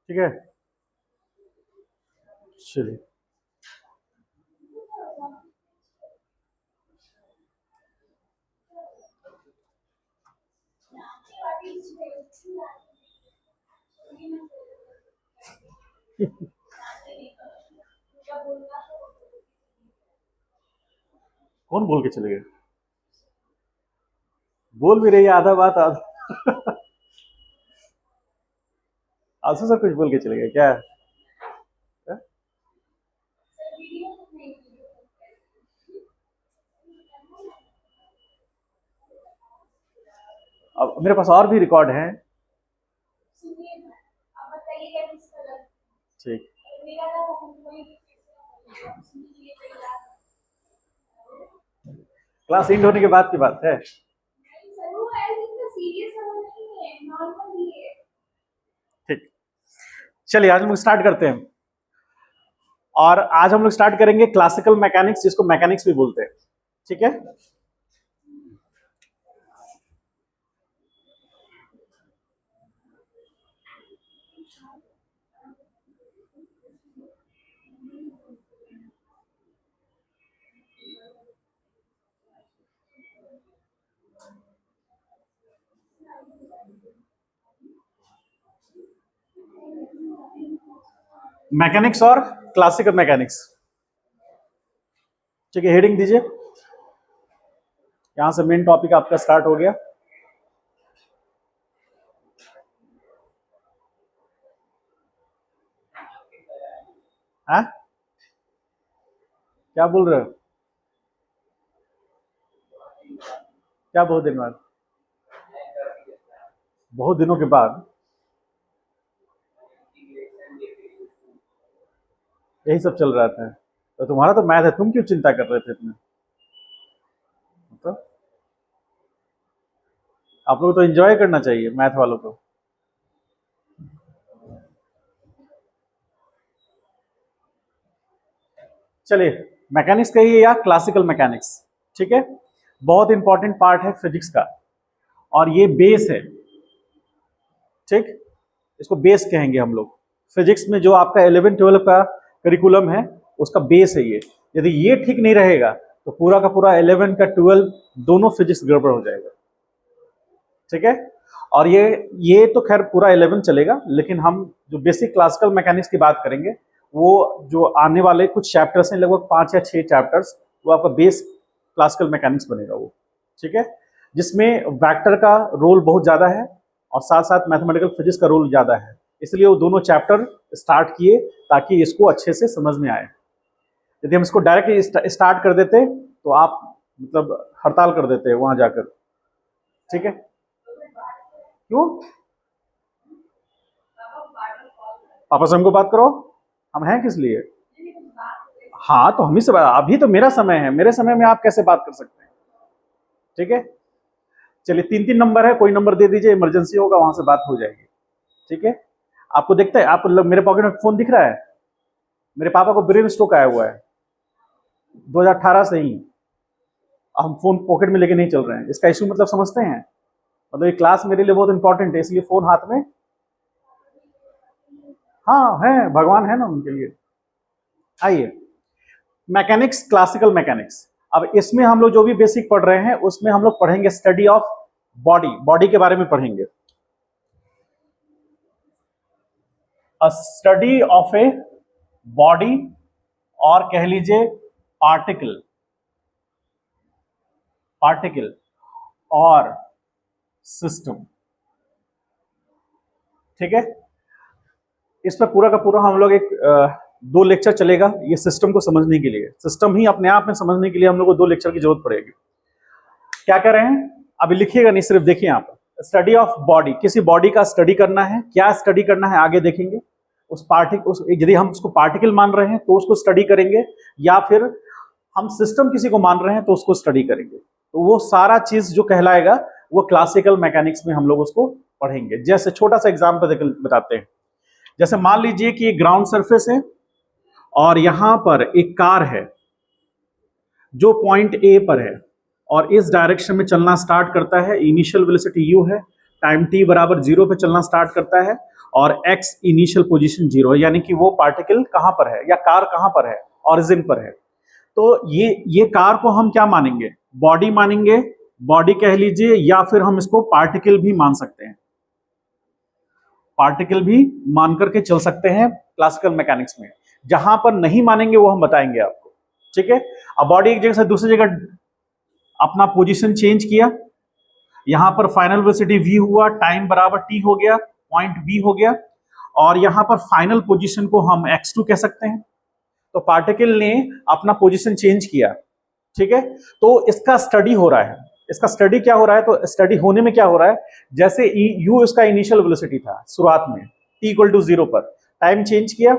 ठीक है, चलिए। कौन बोल के चले गए? बोल भी रही है आधा बात आधा। आंसू सर कुछ बोल के चले गए क्या? है? अब मेरे पास और भी रिकॉर्ड हैं। ठीक, क्लास एंड होने के बाद की बात है। ठीक, चलिए आज हम लोग स्टार्ट करते हैं। और आज हम लोग स्टार्ट करेंगे क्लासिकल मैकेनिक्स, जिसको मैकेनिक्स भी बोलते हैं। ठीक है, मैकेनिक्स और क्लासिकल मैकेनिक्स। ठीक है, हेडिंग दीजिए। यहां से मेन टॉपिक आपका स्टार्ट हो गया। हाँ, क्या बोल रहे हो? क्या बहुत दिन बाद? बहुत दिनों के बाद? यही सब चल रहा था। तो तुम्हारा तो मैथ है, तुम क्यों चिंता कर रहे थे इतना? मतलब आप लोगों को तो एंजॉय करना चाहिए, मैथ वालों को। चलिए, मैकेनिक्स कहिए या क्लासिकल मैकेनिक्स। ठीक है, बहुत इंपॉर्टेंट पार्ट है फिजिक्स का, और ये बेस है। ठीक, इसको बेस कहेंगे हम लोग। फिजिक्स में जो आपका 11-12 का करिकुलम है, उसका बेस है ये। यदि ये ठीक नहीं रहेगा तो पूरा का पूरा 11 का 12 दोनों फिजिक्स गड़बड़ हो जाएगा। ठीक है, और ये तो खैर पूरा 11 चलेगा, लेकिन हम जो बेसिक क्लासिकल मैकेनिक्स की बात करेंगे, वो जो आने वाले कुछ चैप्टर्स हैं, लगभग 5 या 6 चैप्टर्स, वो आपका बेस क्लासिकल मैकेनिक्स बनेगा वो। ठीक है, जिसमें वेक्टर का रोल बहुत ज़्यादा है और साथ साथ मैथमेटिकल फिजिक्स का रोल ज़्यादा है। इसलिए वो दोनों चैप्टर स्टार्ट किए ताकि इसको अच्छे से समझ में आए। यदि हम इसको डायरेक्टली स्टार्ट कर देते तो आप मतलब हड़ताल कर देते हैं वहां जाकर। ठीक है, क्यों? पापा से हमको बात करो, हम हैं किस लिए? हाँ, तो हम ही से अभी तो मेरा समय है, मेरे समय में आप कैसे बात कर सकते हैं? ठीक है, चलिए 3-3 नंबर है, कोई नंबर दे दीजिए, इमरजेंसी होगा वहां से बात हो जाएगी। ठीक है, आपको देखते हैं, आप मेरे पॉकेट में फोन दिख रहा है? मेरे पापा को ब्रेन स्ट्रोक आया हुआ है 2018 से ही। हम फोन पॉकेट में लेके नहीं चल रहे हैं, इसका इशू मतलब समझते हैं? मतलब ये क्लास मेरे लिए बहुत इंपॉर्टेंट है, इसलिए फोन हाथ में। हाँ है, भगवान है ना उनके लिए। आइए, मैकेनिक्स, क्लासिकल मैकेनिक्स। अब इसमें हम लोग जो भी बेसिक पढ़ रहे हैं, उसमें हम लोग पढ़ेंगे स्टडी ऑफ बॉडी, बॉडी के बारे में पढ़ेंगे। अ स्टडी ऑफ ए बॉडी, और कह लीजिए पार्टिकल, पार्टिकल और सिस्टम। ठीक है, इस पर पूरा का पूरा हम लोग एक 2 लेक्चर चलेगा ये सिस्टम को समझने के लिए। सिस्टम ही अपने आप में समझने के लिए हम लोग को 2 लेक्चर की जरूरत पड़ेगी। क्या कर रहे हैं, अभी लिखिएगा नहीं, सिर्फ देखिए यहाँ पर। स्टडी ऑफ बॉडी, किसी बॉडी का स्टडी करना है। क्या स्टडी करना है आगे देखेंगे। उस पार्टिकल, यदि हम उसको पार्टिकल मान रहे हैं तो उसको स्टडी करेंगे, या फिर हम सिस्टम किसी को मान रहे हैं तो उसको स्टडी करेंगे। तो वो सारा चीज जो कहलाएगा वो क्लासिकल मैकेनिक्स में हम लोग उसको पढ़ेंगे। जैसे छोटा सा एग्जाम्पल बताते हैं। जैसे मान लीजिए कि ग्राउंड सरफेस है और यहां पर एक कार है जो पॉइंट ए पर है और इस डायरेक्शन में चलना स्टार्ट करता है। इनिशियल वेलोसिटी u है, टाइम t बराबर 0 पे चलना स्टार्ट करता है, और एक्स इनिशियल पोजीशन 0 है, यानी कि वो पार्टिकल कहां पर है या कार कहां पर है, ओरिजिन पर है। तो ये कार को हम क्या मानेंगे, बॉडी मानेंगे, बॉडी कह लीजिए, या फिर हम इसको पार्टिकल भी मान सकते हैं, पार्टिकल भी मान करके चल सकते हैं क्लासिकल मैकेनिक्स में। जहां पर नहीं मानेंगे वो हम बताएंगे आपको, ठीक है। अब बॉडी एक जगह से दूसरी जगह अपना पोजीशन चेंज किया, यहां पर फाइनल वेलोसिटी v हुआ, टाइम बराबर t हो गया, पॉइंट b हो गया, और यहां पर फाइनल पोजीशन को हम x2 कह सकते हैं। तो पार्टिकल ने अपना पोजीशन चेंज किया, ठीक है। तो इसका स्टडी हो रहा है, इसका स्टडी क्या हो रहा है, तो स्टडी होने में क्या हो रहा है, जैसे u इसका इनिशियल वेलोसिटी था शुरुआत में t इक्वल टू 0 पर, टाइम चेंज किया,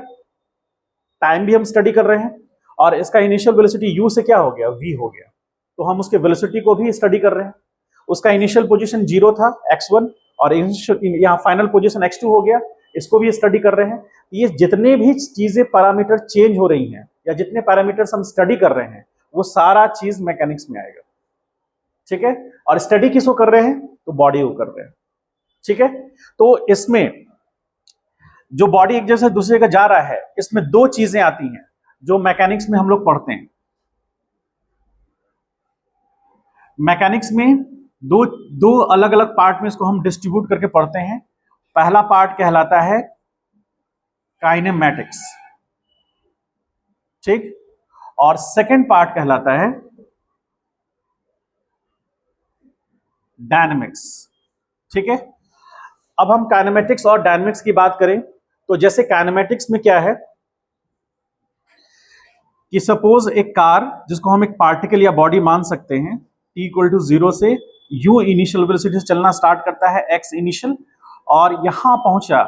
टाइम भी हम स्टडी कर रहे हैं, और इसका इनिशियल वेलोसिटी u से क्या हो गया, v हो गया, तो हम उसके वेलोसिटी को भी स्टडी कर रहे हैं। उसका इनिशियल पोजीशन 0 था x1, और यहाँ फाइनल पोजीशन x2 हो गया, इसको भी स्टडी कर रहे हैं। ये जितने भी चीजें पैरामीटर चेंज हो रही हैं या जितने पैरामीटर्स हम स्टडी कर रहे हैं वो सारा चीज मैकेनिक्स में आएगा, ठीक है। और स्टडी किसको कर रहे हैं, तो बॉडी को कर रहे हैं, ठीक है। तो इसमें जो बॉडी एक जगह से दूसरी जगह जा रहा है, इसमें दो चीजें आती हैं जो मैकेनिक्स में हम लोग पढ़ते हैं। मैकेनिक्स में दो अलग अलग पार्ट में इसको हम डिस्ट्रीब्यूट करके पढ़ते हैं। पहला पार्ट कहलाता है काइनेमैटिक्स, ठीक, और सेकंड पार्ट कहलाता है डायनेमिक्स, ठीक है। अब हम काइनेमैटिक्स और डायनेमिक्स की बात करें तो जैसे काइनेमैटिक्स में क्या है कि सपोज एक कार जिसको हम एक पार्टिकल या बॉडी मान सकते हैं, t इक्वल टू 0 से u इनिशियल वेलोसिटी से चलना स्टार्ट करता है, x इनिशियल, और यहां पहुंचा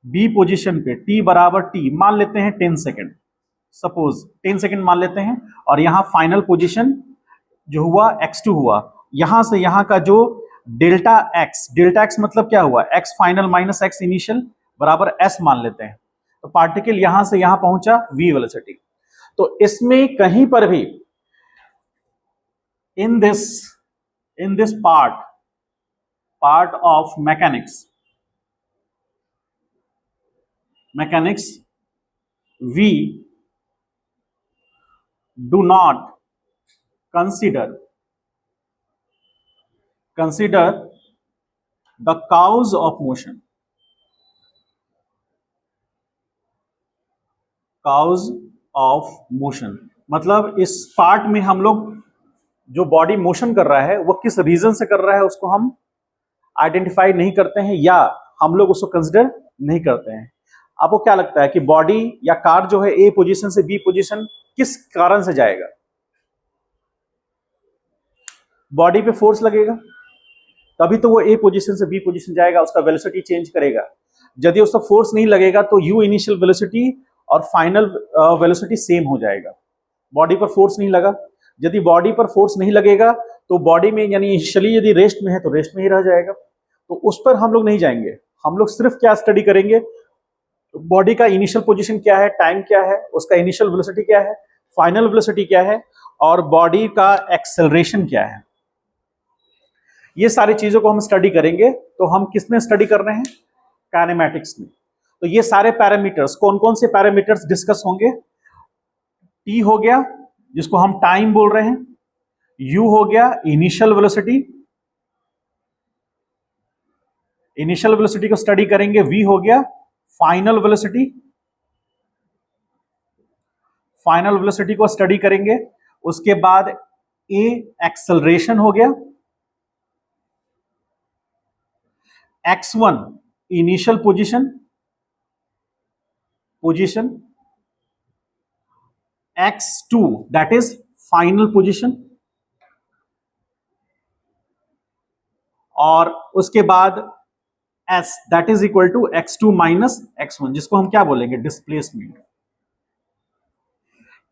b पोजीशन पे t बराबर t मान लेते हैं 10 सेकेंड, सपोज 10 सेकेंड मान लेते हैं, और यहां फाइनल पोजीशन जो हुआ x2 हुआ, यहां से यहां का जो डेल्टा x मतलब क्या हुआ, x final minus x initial बराबर s मान लेते हैं। तो पार्टिकल यहां से यहां पहुंचा v वेलोसिटी। तो इसमें कहीं पर भी in this part of mechanics we do not consider the cause of motion, मतलब इस पार्ट में हम लोग जो बॉडी मोशन कर रहा है वो किस रीजन से कर रहा है उसको हम आइडेंटिफाई नहीं करते हैं, या हम लोग उसको कंसिडर नहीं करते हैं। आपको क्या लगता है कि बॉडी या कार जो है ए पोजीशन से बी पोजीशन किस कारण से जाएगा? बॉडी पे फोर्स लगेगा तभी तो वो ए पोजीशन से बी पोजीशन जाएगा, उसका वेलोसिटी चेंज करेगा। यदि उसका फोर्स नहीं लगेगा तो यू इनिशियल वेलोसिटी और फाइनल वेलोसिटी सेम हो जाएगा। बॉडी पर फोर्स नहीं लगा, यदि बॉडी पर फोर्स नहीं लगेगा तो बॉडी में यानी इनिशियली यदि रेस्ट में है तो रेस्ट में ही रह जाएगा। तो उस पर हम लोग नहीं जाएंगे, हम लोग सिर्फ क्या स्टडी करेंगे, बॉडी का इनिशियल पोजीशन क्या है, टाइम क्या है, उसका इनिशियल वेलोसिटी क्या है, फाइनल वेलोसिटी क्या है, और बॉडी का एक्सेलरेशन क्या है। ये सारी चीजों को हम स्टडी करेंगे। तो हम किस में स्टडी कर रहे हैं? काइनेमैटिक्स में। तो ये सारे पैरामीटर्स, कौन कौन से पैरामीटर्स डिस्कस होंगे? टी हो गया जिसको हम टाइम बोल रहे हैं, यू हो गया इनिशियल वेलोसिटी, इनिशियल वेलोसिटी को स्टडी करेंगे, वी हो गया फाइनल वेलोसिटी, फाइनल वेलोसिटी को स्टडी करेंगे, उसके बाद ए एक्सेलरेशन हो गया, x1 initial position, x2 that is final position, और उसके बाद s that is equal to x2 minus x1 जिसको हम क्या बोलेंगे? डिस्प्लेसमेंट।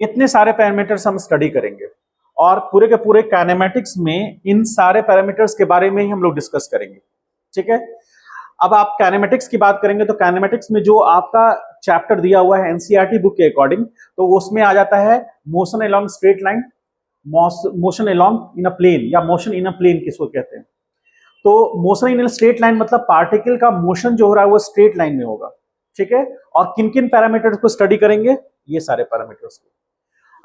इतने सारे पैरामीटर्स हम स्टडी करेंगे और पूरे के पूरे काइनेमैटिक्स में इन सारे पैरामीटर्स के बारे में ही हम लोग डिस्कस करेंगे, ठीक है। अब आप काइनेमैटिक्स की बात करेंगे तो काइनेमैटिक्स में जो आपका चैप्टर दिया हुआ है एनसीईआरटी बुक के अकॉर्डिंग, तो उसमें आ जाता है motion along straight line, motion along in a plane, या मोशन इन अ प्लेन किसको कहते हैं। तो मोशन इन स्ट्रेट लाइन मतलब पार्टिकल का मोशन जो हो रहा है वो स्ट्रेट लाइन में होगा, ठीक है। और किन किन पैरामीटर्स को स्टडी करेंगे, ये सारे पैरामीटर्स को।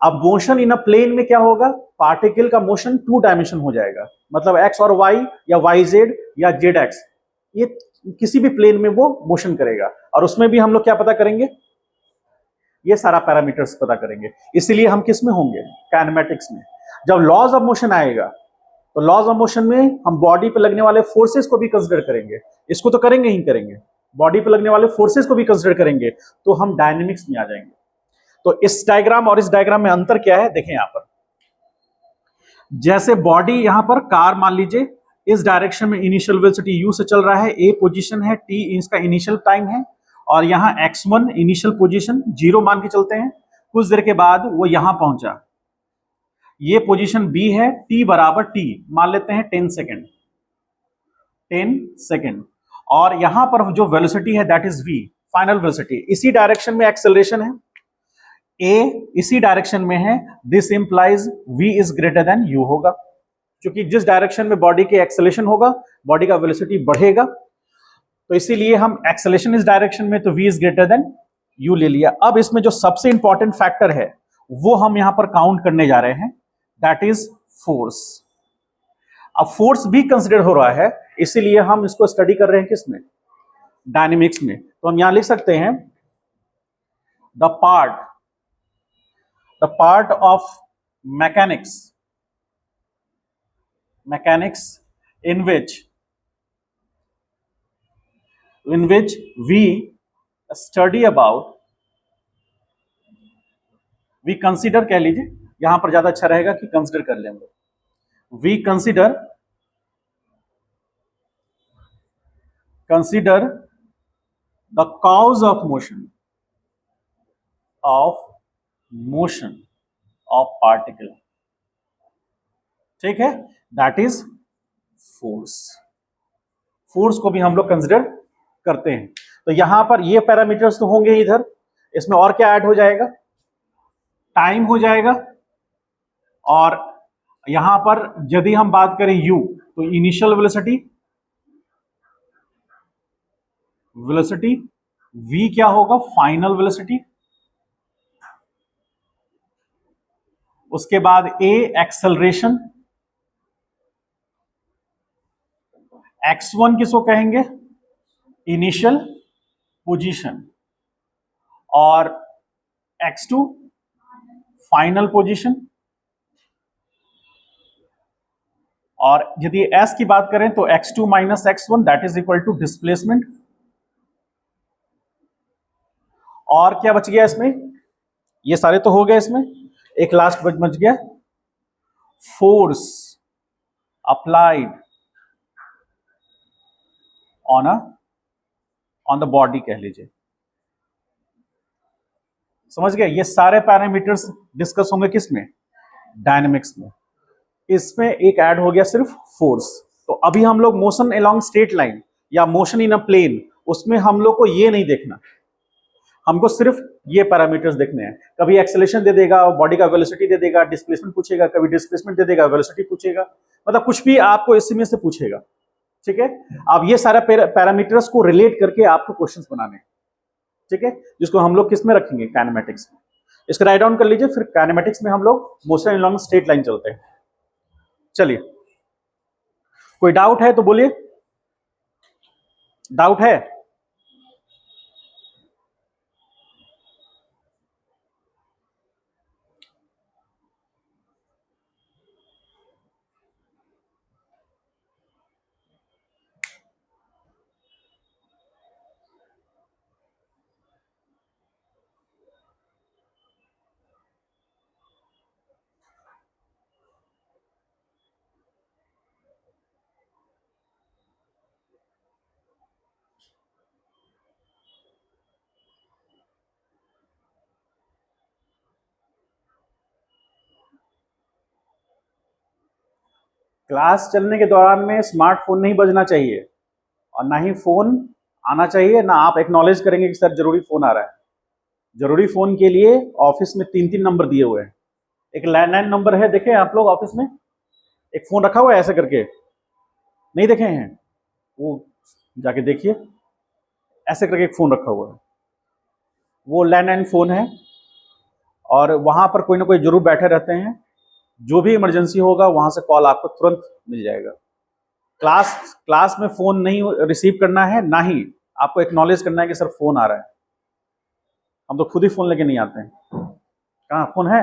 अब मोशन इन अ प्लेन में क्या होगा, पार्टिकल का मोशन 2 डायमेंशन हो जाएगा, मतलब एक्स और वाई या वाई जेड या जेड एक्स, ये किसी भी प्लेन में वो मोशन करेगा। और उसमें भी हम लोग क्या पता करेंगे, ये सारा पैरामीटर्स पता करेंगे। इसीलिए हम किस में होंगे, काइनेमेटिक्स में। जब लॉज ऑफ मोशन आएगा तो लॉज ऑफ मोशन में हम बॉडी पे लगने वाले फोर्सेस को भी कंसिडर करेंगे, इसको तो करेंगे ही करेंगे, बॉडी पे लगने वाले फोर्सेस को भी कंसिडर करेंगे, तो हम डायनेमिक्स में आ जाएंगे। तो इस डायग्राम और इस डायग्राम में अंतर क्या है, देखें यहां पर। जैसे बॉडी यहां पर कार मान लीजिए, इस डायरेक्शन में इनिशियल वेलोसिटी यू से चल रहा है, ए पोजीशन है, टी इसका इनिशियल टाइम है, और यहां x1 इनिशियल पोजीशन 0 मान के चलते हैं। कुछ देर के बाद वो यहां पहुंचा, ये पोजीशन b है, t बराबर t मान लेते हैं 10 सेकेंड, 10 सेकेंड। और यहां पर जो वेलोसिटी है that is v, final velocity. इसी डायरेक्शन में एक्सेलरेशन है, a इसी डायरेक्शन में है, this implies v is greater then u होगा, क्योंकि जिस डायरेक्शन में बॉडी के एक्सेलरेशन होगा बॉडी का वेलोसिटी बढ़ेगा, तो इसीलिए हम एक्सेलरेशन इस डायरेक्शन में, तो v is greater then u ले लिया। अब इसमें जो सबसे इंपॉर्टेंट फैक्टर है वो हम यहां पर काउंट करने जा रहे हैं, दैट इज फोर्स। अब फोर्स भी कंसिडर हो रहा है, इसीलिए हम इसको स्टडी कर रहे हैं किसमें, डायनेमिक्स में। तो हम यहां लिख सकते हैं the part of mechanics in which we study about, we consider, कह लीजिए यहां पर ज्यादा अच्छा रहेगा कि कंसिडर कर लें हम लोग। we consider the cause of motion of particle, ठीक है, दैट इज फोर्स को भी हम लोग कंसिडर करते हैं। तो यहां पर ये पैरामीटर्स तो होंगे इधर, इसमें और क्या ऐड हो जाएगा, टाइम हो जाएगा। और यहां पर यदि हम बात करें u, तो इनिशियल वेलोसिटी v क्या होगा, फाइनल वेलोसिटी। उसके बाद a एक्सेलरेशन, x1 किसको कहेंगे, इनिशियल पोजीशन, और x2 फाइनल पोजीशन। और यदि s की बात करें तो x2 minus x1 that is equal to displacement. और क्या बच गया इसमें, ये सारे तो हो गए, इसमें एक लास्ट बच गया, force applied on the body, कह लीजिए। समझ गए, ये सारे पैरामीटर्स डिस्कस होंगे किसमें, डायनेमिक्स में। इसमें एक ऐड हो गया सिर्फ फोर्स। तो अभी हम लोग मोशन अलोंग स्ट्रेट लाइन या मोशन इन अ प्लेन, उसमें हम लोग को ये नहीं देखना, हमको सिर्फ ये पैरामीटर्स देखने हैं। कभी एक्सेलरेशन दे देगा, बॉडी का वेलोसिटी दे देगा, डिस्प्लेसमेंट पूछेगा, कभी डिस्प्लेसमेंट दे देगा, वेलोसिटी पूछेगा, मतलब कुछ भी आपको इसमें से पूछेगा, ठीक है। अब ये सारा पैरामीटर्स को रिलेट करके आपको क्वेश्चंस बनाने हैं, ठीक है, जिसको हम लोग किस में रखेंगे, काइनेमेटिक्स में। इसको राइट डाउन कर लीजिए, फिर काइनेमेटिक्स में हम लोग मोशन अलोंग स्ट्रेट लाइन चलते हैं। चलिए, कोई डाउट है तो बोलिए, डाउट है? क्लास चलने के दौरान में स्मार्टफोन नहीं बजना चाहिए, और ना ही फोन आना चाहिए, ना आप एक्नॉलेज करेंगे कि सर जरूरी फोन आ रहा है। जरूरी फोन के लिए ऑफिस में 3-3 नंबर दिए हुए हैं। एक लैंडलाइन नंबर है, देखें आप लोग ऑफिस में एक फोन रखा हुआ है ऐसे करके, नहीं देखे हैं? वो जाके देखिए, ऐसे करके एक फ़ोन रखा हुआ है, वो लैंडलाइन फ़ोन है, और वहाँ पर कोई ना कोई ज़रूर बैठे रहते हैं। जो भी इमरजेंसी होगा वहाँ से कॉल आपको तुरंत मिल जाएगा। क्लास क्लास में फ़ोन नहीं रिसीव करना है, ना ही आपको एक्नॉलेज करना है कि सर फ़ोन आ रहा है। हम तो खुद ही फ़ोन लेके नहीं आते हैं। कहाँ फ़ोन है?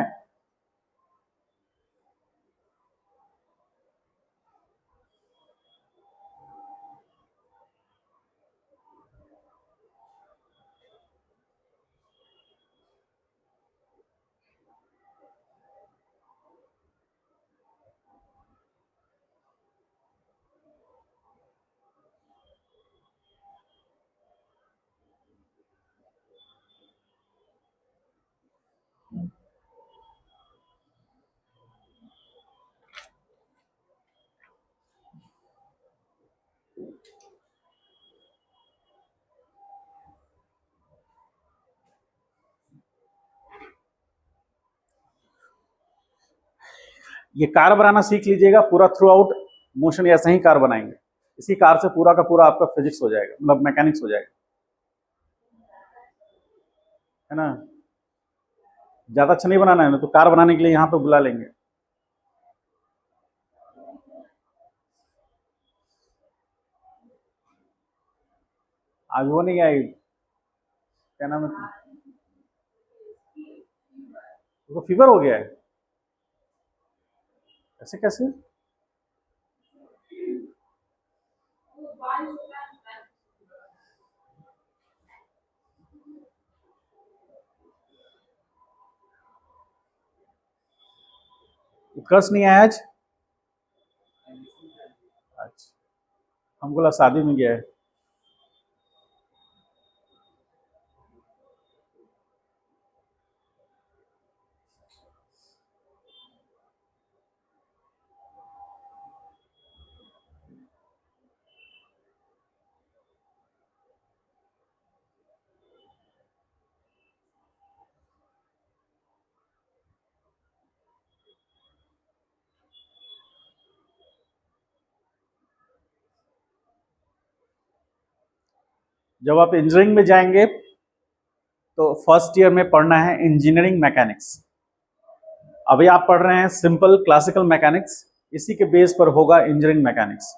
ये कार बनाना सीख लीजिएगा, पूरा थ्रू आउट मोशन ऐसा ही कार बनाएंगे। इसी कार से पूरा का पूरा आपका फिजिक्स हो जाएगा, मतलब मैकेनिक्स हो जाएगा, है ना। ज़्यादा अच्छा नहीं बनाना है ना, तो कार बनाने के लिए यहाँ पे बुला लेंगे। आज वो नहीं आई, क्या नाम है, उसको फीवर हो गया है? ऐसे कैसे? उत्कर्ष नहीं आया आज? अच्छा, हमको लगा शादी में गया है। जब आप इंजीनियरिंग में जाएंगे तो फर्स्ट ईयर में पढ़ना है इंजीनियरिंग मैकेनिक्स। अभी आप पढ़ रहे हैं सिंपल क्लासिकल मैकेनिक्स, इसी के बेस पर होगा इंजीनियरिंग मैकेनिक्स,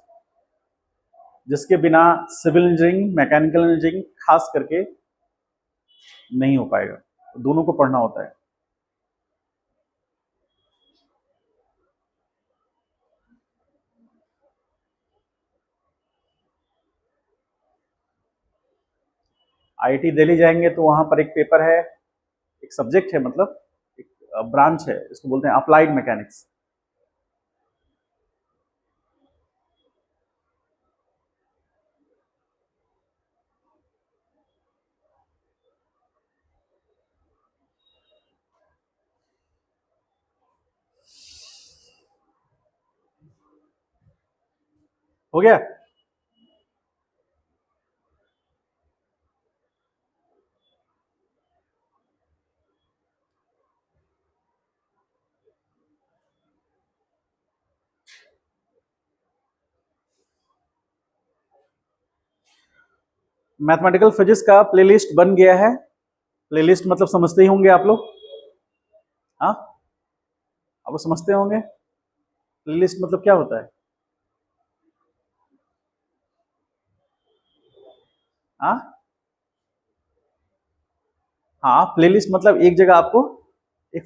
जिसके बिना सिविल इंजीनियरिंग मैकेनिकल इंजीनियरिंग खास करके नहीं हो पाएगा। दोनों को पढ़ना होता है। आईआईटी दिल्ली जाएंगे तो वहां पर एक पेपर है, एक सब्जेक्ट है, मतलब एक ब्रांच है, इसको बोलते हैं अप्लाइड मैकेनिक्स। हो गया? मैथमेटिकल फिजिक्स का प्लेलिस्ट बन गया है। प्लेलिस्ट मतलब समझते ही होंगे आप लोग, हाँ? आप लोग समझते होंगे प्लेलिस्ट मतलब क्या होता है? हाँ हाँ, प्लेलिस्ट मतलब एक जगह आपको एक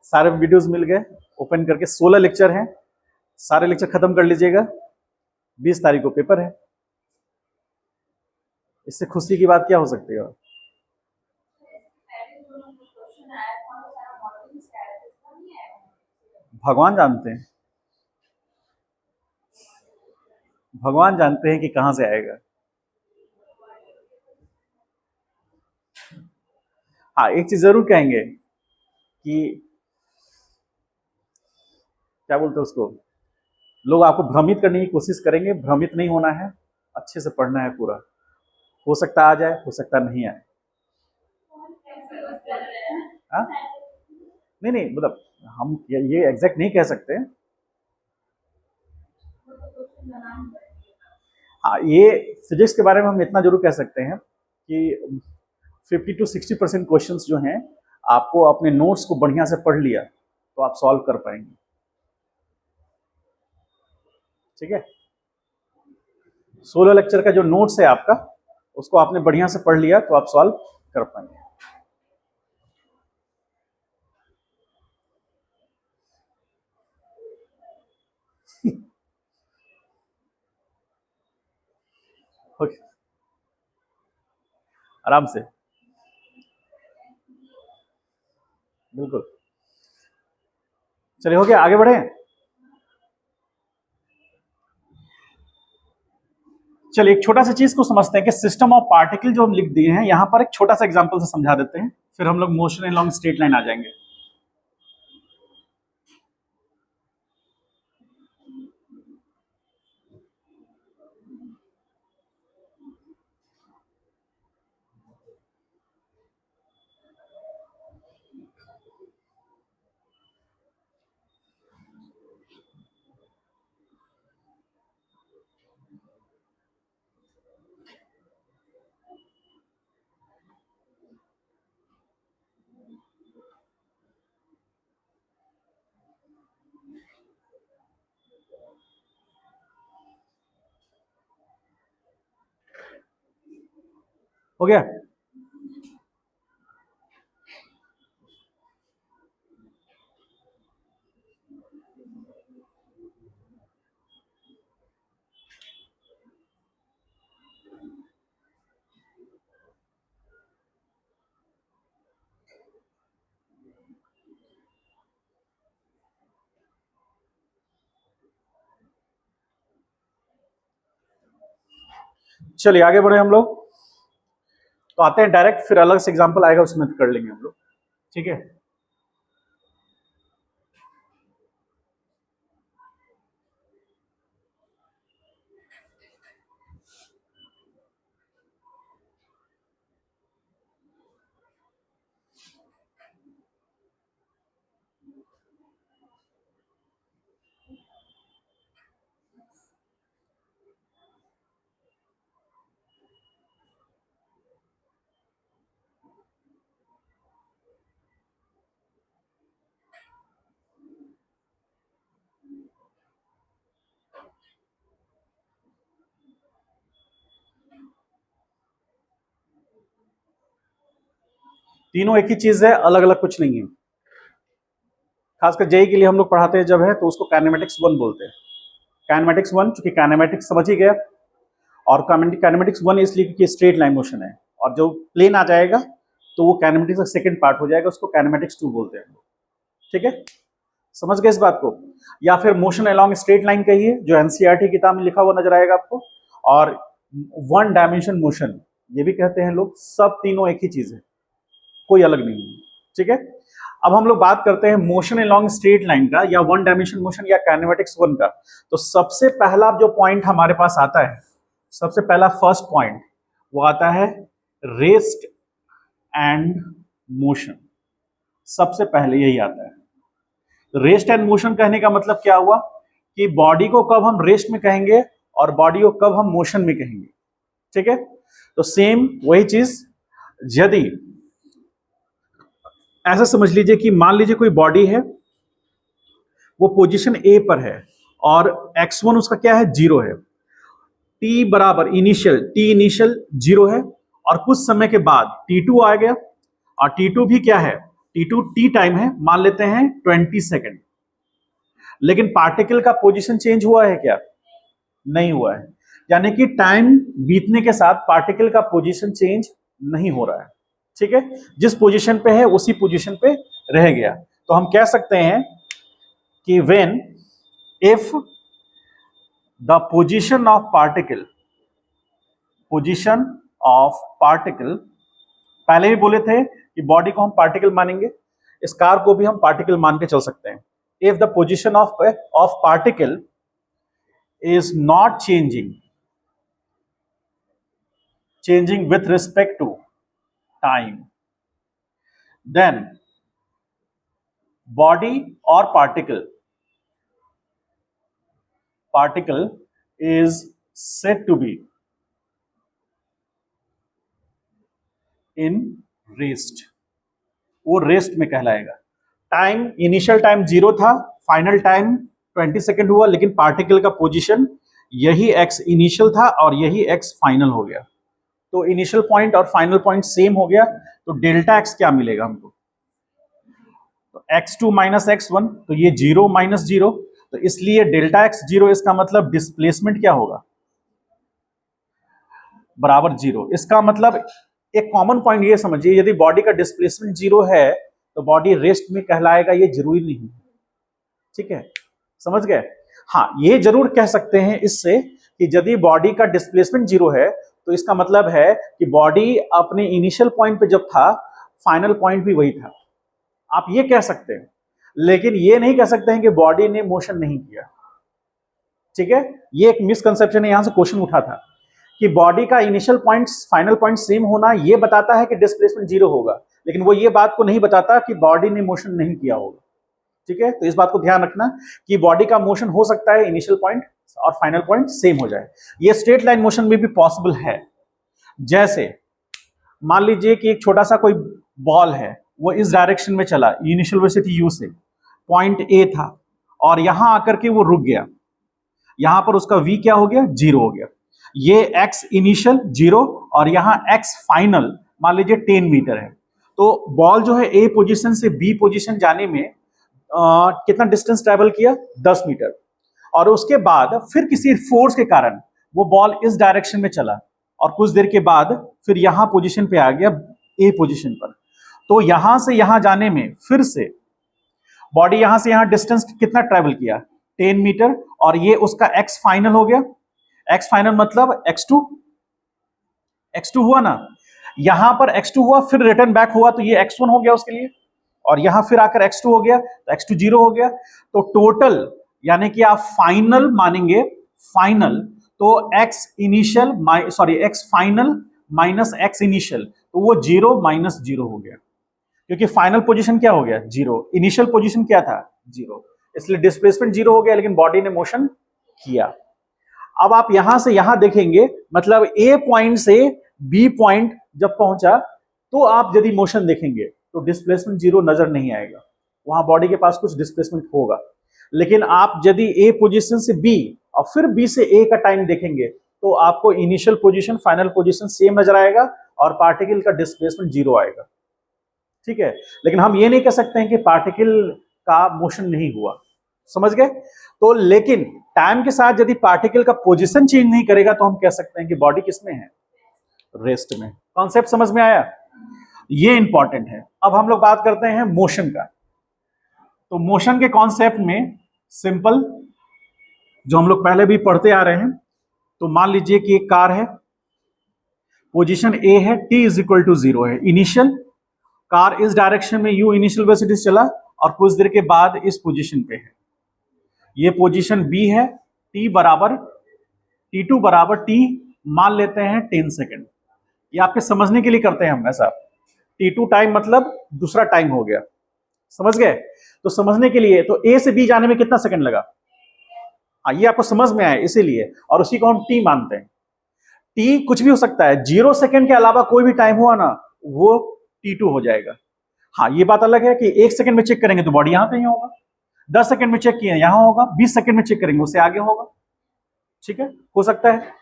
सारे वीडियोस मिल गए, ओपन करके 16 लेक्चर हैं, सारे लेक्चर खत्म कर लीजिएगा, 20 तारीख को पेपर है। इससे खुशी की बात क्या हो सकती है? और भगवान जानते हैं, भगवान जानते हैं कि कहां से आएगा। हाँ, एक चीज जरूर कहेंगे कि क्या बोलते हैं उसको, लोग आपको भ्रमित करने की कोशिश करेंगे, भ्रमित नहीं होना है, अच्छे से पढ़ना है पूरा। हो सकता आ जाए, हो सकता नहीं आए। हाँ? नहीं नहीं, मतलब हम ये एग्जैक्ट नहीं कह सकते। हाँ, ये फिजिक्स के बारे में हम इतना जरूर कह सकते हैं कि 50 to 60% क्वेश्चंस जो हैं, आपको अपने नोट्स को बढ़िया से पढ़ लिया तो आप सॉल्व कर पाएंगे। ठीक है, 16 लेक्चर का जो नोट्स है आपका, उसको आपने बढ़िया से पढ़ लिया तो आप सॉल्व कर पाएंगे। ओके, आराम से, बिल्कुल। चलिए, हो गया, आगे बढ़े। चलिए, एक छोटा सा चीज को समझते हैं कि सिस्टम ऑफ पार्टिकल जो हम लिख दिए हैं, यहां पर एक छोटा सा एग्जांपल से समझा देते हैं, फिर हम लोग मोशन अलोंग स्ट्रेट लाइन आ जाएंगे। हो गया। चलिए, आगे बढ़े हम लोग। तो आते हैं डायरेक्ट, फिर अलग से एग्जांपल आएगा उसमें कर लेंगे हम लोग। ठीक है, तीनों एक ही चीज है, अलग अलग कुछ नहीं है। खासकर जेई के लिए हम लोग पढ़ाते हैं जब है, तो उसको काइनेमेटिक्स 1 बोलते हैं। काइनेमेटिक्स 1, चूंकि काइनेमेटिक्स समझ ही गया, और काइनेमेटिक्स 1 इसलिए क्योंकि स्ट्रेट लाइन मोशन है, और जो प्लेन आ जाएगा तो वो काइनेमेटिक्स का सेकंड पार्ट हो जाएगा, उसको काइनेमेटिक्स 2 बोलते हैं। ठीक है, समझ गए इस बात को। या फिर मोशन अलोंग स्ट्रेट लाइन कहिए, जो एनसीईआरटी किताब में लिखा हुआ नजर आएगा आपको, और वन डायमेंशन मोशन ये भी कहते हैं लोग। सब तीनों एक ही चीज है, कोई अलग नहीं है। ठीक है, अब हम लोग बात करते हैं मोशन अलोंग स्ट्रेट लाइन का, या वन डायमेंशन मोशन, या काइनेमेटिक्स 1 का। तो सबसे पहला जो पॉइंट हमारे पास आता है, सबसे पहला फर्स्ट पॉइंट वो आता है रेस्ट एंड मोशन। सबसे पहले यही आता है। रेस्ट एंड मोशन कहने का मतलब क्या हुआ कि बॉडी को कब हम रेस्ट में कहेंगे और बॉडी को कब हम मोशन में कहेंगे। ठीक है, तो सेम वही चीज, यदि ऐसा समझ लीजिए कि मान लीजिए कोई बॉडी है, वो पोजीशन ए पर है, और x1 उसका क्या है, 0 है। टी बराबर इनिशियल, टी इनिशियल 0 है, और कुछ समय के बाद t2 आ गया, और t2 भी क्या है, t2 टी टाइम है, मान लेते हैं 20 सेकेंड। लेकिन पार्टिकल का पोजीशन चेंज हुआ है क्या, नहीं हुआ है। यानी कि टाइम बीतने के साथ पार्टिकल का पोजीशन चेंज नहीं हो रहा है। ठीक है, जिस पोजीशन पे है उसी पोजीशन पे रह गया। तो हम कह सकते हैं कि when if the position of particle, position of particle, पहले भी बोले थे कि बॉडी को हम पार्टिकल मानेंगे, इस कार को भी हम पार्टिकल मान के चल सकते हैं। If the position of particle is not changing with respect to time, then body or particle is said to be in rest, वो रेस्ट में कहलाएगा। टाइम, इनिशियल टाइम 0 था, फाइनल टाइम 20 सेकेंड हुआ, लेकिन पार्टिकल का पोजीशन यही x initial था और यही x फाइनल हो गया। तो इनिशियल पॉइंट और फाइनल पॉइंट सेम हो गया, तो डेल्टा x क्या मिलेगा हमको? तो x2 माइनस x1, तो ये 0 माइनस 0, तो इसलिए डेल्टा x 0, इसका मतलब डिस्प्लेसमेंट क्या होगा? बराबर 0। इसका मतलब एक कॉमन पॉइंट ये समझिए, यदि बॉडी का डिस्प्लेसमेंट 0 है तो बॉडी रेस्ट में कहलाएगा, ये जरूरी नहीं है। ठीक है, समझ गए? हाँ, ये जरूर कह सकते हैं इससे कि यदि बॉडी का डिस्प्लेसमेंट 0 है तो इसका मतलब है कि बॉडी अपने इनिशियल पॉइंट पे जब था, फाइनल पॉइंट भी वही था। आप ये कह सकते हैं, लेकिन ये नहीं कह सकते हैं कि बॉडी ने मोशन नहीं किया। ठीक है, ये एक मिसकंसेप्शन है, यहां से क्वेश्चन उठा था कि बॉडी का initial point final point same होना ये बताता है कि डिस्प्लेसमेंट 0 होगा, लेकिन वो ये बात को नहीं बताता कि बॉडी ने मोशन नहीं किया होगा। ठीक है, तो इस बात को ध्यान रखना कि बॉडी का मोशन हो सकता है इनिशियल पॉइंट और फाइनल पॉइंट सेम हो जाए। ये स्ट्रेट लाइन मोशन में भी पॉसिबल है। जैसे मान लीजिए कि एक छोटा सा कोई बॉल है, वो इस डायरेक्शन में चला, इनिशियल वेलोसिटी u से, पॉइंट ए था, और यहां आकर के वो रुक गया। यहां पर उसका v क्या हो गया? 0 हो गया। ये x इनिशियल 0 और यहां x फाइनल मान लीजिए 10 मीटर है। तो बॉल जो है a पोजीशन से b पोजीशन जाने में कितना डिस्टेंस ट्रेवल किया? 10 मीटर। और उसके बाद फिर किसी फोर्स के कारण वो बॉल इस डायरेक्शन में चला और कुछ देर के बाद फिर यहां पोजीशन पे आ गया, ए पोजीशन पर। तो यहां से यहां जाने में फिर से बॉडी यहां से यहां डिस्टेंस कितना ट्रेवल किया? 10 मीटर, और ये उसका x फाइनल हो गया। x फाइनल मतलब x2 हुआ ना, यहां पर x2 हुआ, फिर रिटर्न बैक हुआ तो ये x1 हो गया उसके लिए, और यहां फिर आकर x2 हो गया तो x2 0 हो गया। तो टोटल यानी कि आप फाइनल मानेंगे, फाइनल तो x initial x final minus x initial, तो वो 0 माइनस 0 हो गया, क्योंकि फाइनल पोजीशन क्या हो गया? 0, इनिशियल पोजीशन क्या था? 0, इसलिए डिस्प्लेसमेंट 0 हो गया, लेकिन बॉडी ने मोशन किया। अब आप यहां से यहां देखेंगे, मतलब ए पॉइंट से बी पॉइंट जब पहुंचा तो आप यदि मोशन देखेंगे तो डिस्प्लेसमेंट 0 नजर नहीं आएगा, वहां बॉडी के पास कुछ डिस्प्लेसमेंट होगा। लेकिन आप यदि ए पोजीशन से बी और फिर बी से ए का टाइम देखेंगे तो आपको initial position final position same नजर आएगा और पार्टिकल का डिस्प्लेसमेंट 0 आएगा। ठीक है, लेकिन हम ये नहीं कह सकते हैं कि पार्टिकल का मोशन नहीं हुआ। समझ गए? तो लेकिन टाइम के साथ यदि पार्टिकल का पोजीशन चेंज नहीं करेगा तो हम कह सकते हैं कि बॉडी किसमें है? रेस्ट में। कॉन्सेप्ट समझ में आया? ये इंपॉर्टेंट है। अब हम लोग बात करते हैं मोशन का। तो मोशन के कॉन्सेप्ट में सिंपल, जो हम लोग पहले भी पढ़ते आ रहे हैं, तो मान लीजिए कि एक कार है, पोजीशन ए है, t इज इक्वल टू 0 है, इनिशियल कार इस डायरेक्शन में u इनिशियल वेलोसिटी चला और कुछ देर के बाद इस पोजीशन पे है। ये पोजीशन b है, t बराबर t2 बराबर t मान लेते हैं 10 सेकेंड। ये आपके समझने के लिए करते हैं हम ऐसा। t2 टाइम मतलब दूसरा टाइम हो गया, समझ गए? तो समझने के लिए, तो a से b जाने में कितना सेकंड लगा? हाँ, ये आपको समझ में आया इसीलिए, और उसी को हम t मानते हैं। t कुछ भी हो सकता है, 0 सेकंड के अलावा कोई भी टाइम हुआ ना वो t2 हो जाएगा। हाँ, ये बात अलग है कि 1 सेकंड में चेक करेंगे तो बॉडी यहां पे ही होगा, 10 सेकंड में चेक किए यहां होगा, 20 सेकंड में चेक करेंगे उससे आगे होगा। ठीक है, हो सकता है।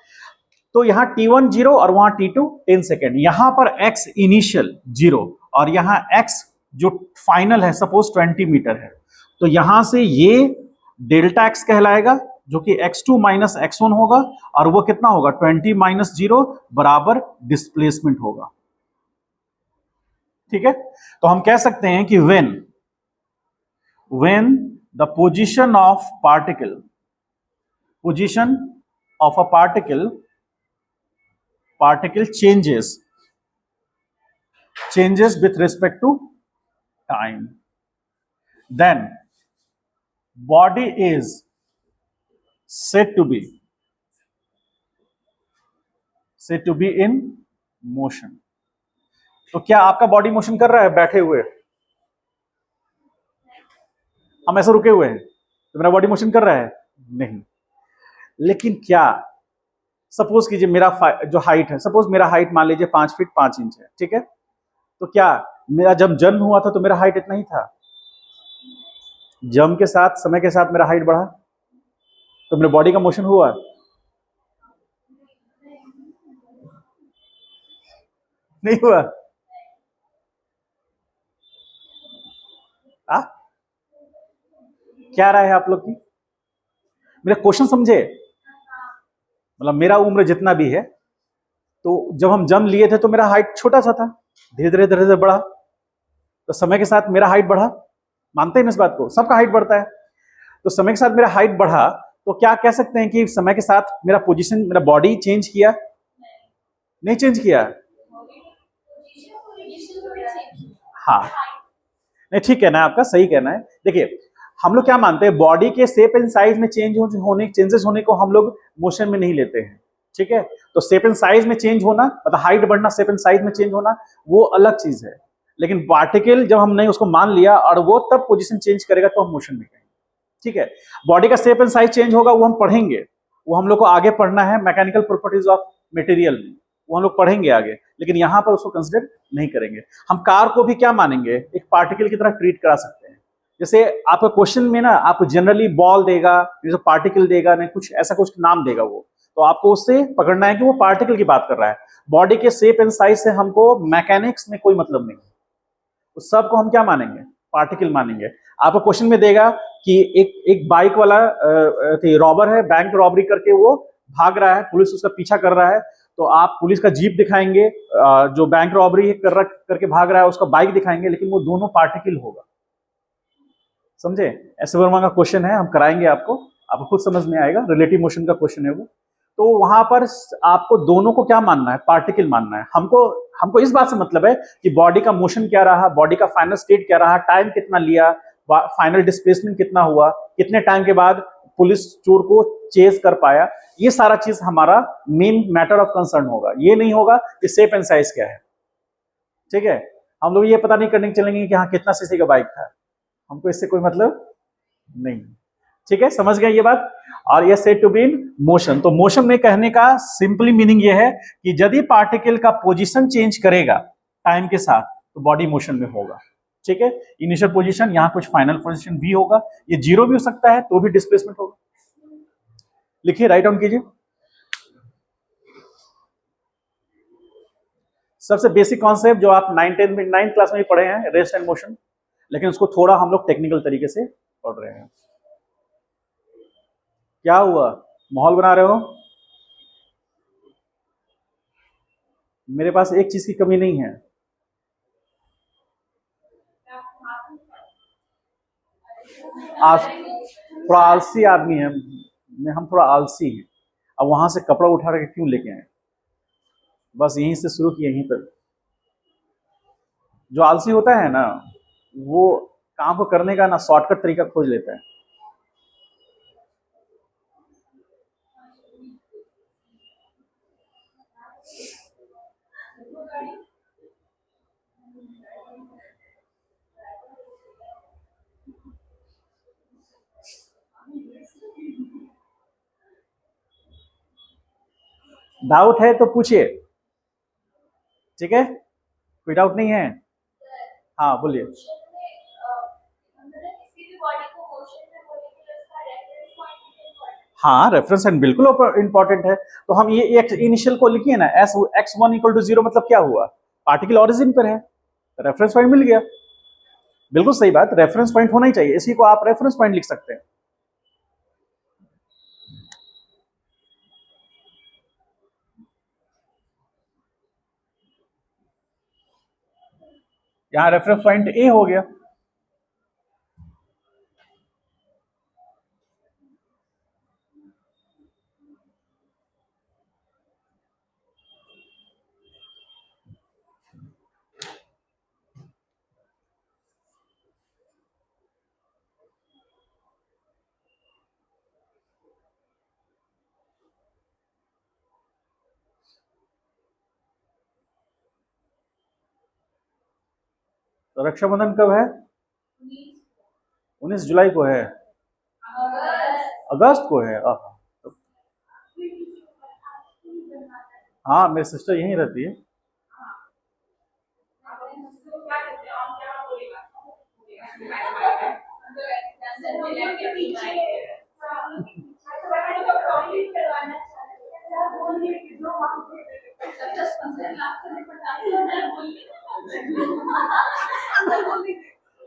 तो यहां t1 0 और वहां t2 10 सेकंड, यहां पर x इनिशियल 0 और यहां x जो फाइनल है सपोज 20 मीटर है, तो यहां से ये डेल्टा x कहलाएगा, जो कि x2 माइनस x1 होगा, और वो कितना होगा? 20 माइनस 0 बराबर डिस्प्लेसमेंट होगा। ठीक है, तो हम कह सकते हैं कि when the position of a particle changes with respect to time, then body is said to be in motion। तो क्या आपका बॉडी मोशन कर रहा है बैठे हुए? हम ऐसे रुके हुए हैं तो मेरा बॉडी मोशन कर रहा है? नहीं। लेकिन क्या, सपोज कीजिए मेरा जो हाइट है, सपोज मेरा हाइट मान लीजिए 5 फीट 5 इंच है, ठीक है। तो क्या मेरा जब जन्म हुआ था तो मेरा हाइट इतना ही था? जन्म के साथ, समय के साथ मेरा हाइट बढ़ा, तो मेरे बॉडी का मोशन हुआ? नहीं हुआ। आ? क्या राय है आप लोग की? मेरा क्वेश्चन समझे? मतलब मेरा उम्र जितना भी है, तो जब हम जन्म लिए थे तो मेरा हाइट छोटा सा था, धीरे धीरे बढ़ा, तो समय के साथ मेरा हाइट बढ़ा। मानते हैं ना इस बात को? सबका हाइट बढ़ता है। तो समय के साथ मेरा हाइट बढ़ा, तो क्या कह सकते हैं कि समय के साथ मेरा पोजीशन, मेरा बॉडी चेंज किया? नहीं चेंज किया। हाँ, नहीं ठीक कहना है आपका, सही कहना है। देखिए, हम लोग क्या मानते हैं, बॉडी के शेप एंड साइज में चेंजेस होने को हम लोग मोशन में नहीं लेते हैं, ठीक है। तो शेप एंड साइज में चेंज होना, मतलब हाइट बढ़ना, शेप एंड साइज में चेंज होना, वो अलग चीज है। लेकिन पार्टिकल जब हमने उसको मान लिया और वो तब पोजीशन चेंज करेगा तो हम मोशन में कहेंगे, ठीक है। बॉडी का शेप एंड साइज चेंज होगा, वो हम पढ़ेंगे, वो हम लोग को आगे पढ़ना है, मैकेनिकल प्रॉपर्टीज ऑफ मटेरियल में, वो हम लोग पढ़ेंगे आगे। लेकिन यहां पर उसको कंसिडर नहीं करेंगे। हम कार को भी क्या मानेंगे, एक पार्टिकल की तरह ट्रीट करा सकते हैं। जैसे आपका क्वेश्चन में ना आपको जनरली बॉल देगा, जैसे पार्टिकल देगा, नहीं कुछ ऐसा कुछ नाम देगा वो, तो आपको उससे पकड़ना है कि वो पार्टिकल की बात कर रहा है। बॉडी के शेप एंड साइज से हमको मैकेनिक्स में कोई मतलब नहीं, उस सब को हम क्या मानेंगे, पार्टिकल मानेंगे। आपको क्वेश्चन में देगा कि एक बाइक वाला रॉबर है, बैंक रॉबरी करके वो भाग रहा है, पुलिस उसका पीछा कर रहा है, तो आप पुलिस का जीप दिखाएंगे, जो बैंक रॉबरी करके भाग रहा है उसका बाइक दिखाएंगे, लेकिन वो दोनों पार्टिकल होगा। समझे? ऐसे वर्मा का क्वेश्चन है, हम कराएंगे आपको खुद समझ में आएगा, रिलेटिव मोशन का क्वेश्चन है वो। तो वहां पर आपको दोनों को क्या मानना है, पार्टिकल मानना है। हमको हमको इस बात से मतलब है कि बॉडी का मोशन क्या रहा, बॉडी का फाइनल स्टेट क्या रहा, टाइम कितना लिया, फाइनल डिस्प्लेसमेंट कितना हुआ, कितने टाइम के बाद पुलिस चोर को चेज कर पाया, ये सारा चीज हमारा मेन मैटर ऑफ कंसर्न होगा। ये नहीं होगा कि शेप एंड साइज क्या है, ठीक है। हम लोग ये पता नहीं करने चलेंगे कि हाँ कितना सीसी का बाइक था, हमको इससे कोई मतलब नहीं, ठीक है। समझ गए ये बात? और ये said to be in motion. तो मोशन में कहने का सिंपली मीनिंग ये है कि यदि पार्टिकल का पोजीशन चेंज करेगा टाइम के साथ तो बॉडी मोशन में होगा, ठीक है। इनिशियल पोजीशन, यहां कुछ फाइनल पोजीशन भी होगा, ये जीरो भी हो सकता है तो भी डिस्प्लेसमेंट होगा। लिखिए, राइट डाउन कीजिए। सबसे बेसिक कॉन्सेप्ट जो आप 9th क्लास में भी पढ़े हैं, रेस्ट एंड मोशन, लेकिन उसको थोड़ा हम लोग टेक्निकल तरीके से पढ़ रहे हैं। क्या हुआ, माहौल बना रहे हो? मेरे पास एक चीज की कमी नहीं है। आज थोड़ा आलसी आदमी है, हम थोड़ा आलसी हैं। अब वहां से कपड़ा उठा के क्यों लेके आए? बस यहीं से शुरू किए, यहीं पर। जो आलसी होता है ना, वो काम को करने का ना शॉर्टकट तरीका खोज लेता है। डाउट है तो पूछिए, ठीक है। कोई डाउट नहीं है? हाँ बोलिए। हाँ, रेफरेंस एंड बिल्कुल इंपॉर्टेंट है। तो हम ये इनिशियल को लिखिए ना, एस x1 = 0, मतलब क्या हुआ, पार्टिकल ऑरिजिन पर है, रेफरेंस पॉइंट मिल गया। बिल्कुल सही बात, रेफरेंस पॉइंट होना ही चाहिए, इसी को आप रेफरेंस पॉइंट लिख सकते हैं। यहाँ रेफरेंस पॉइंट ए हो गया। तो रक्षाबंधन कब है? 19 जुलाई को है? अगस्त को है? हाँ मेरी सिस्टर यहीं रहती है।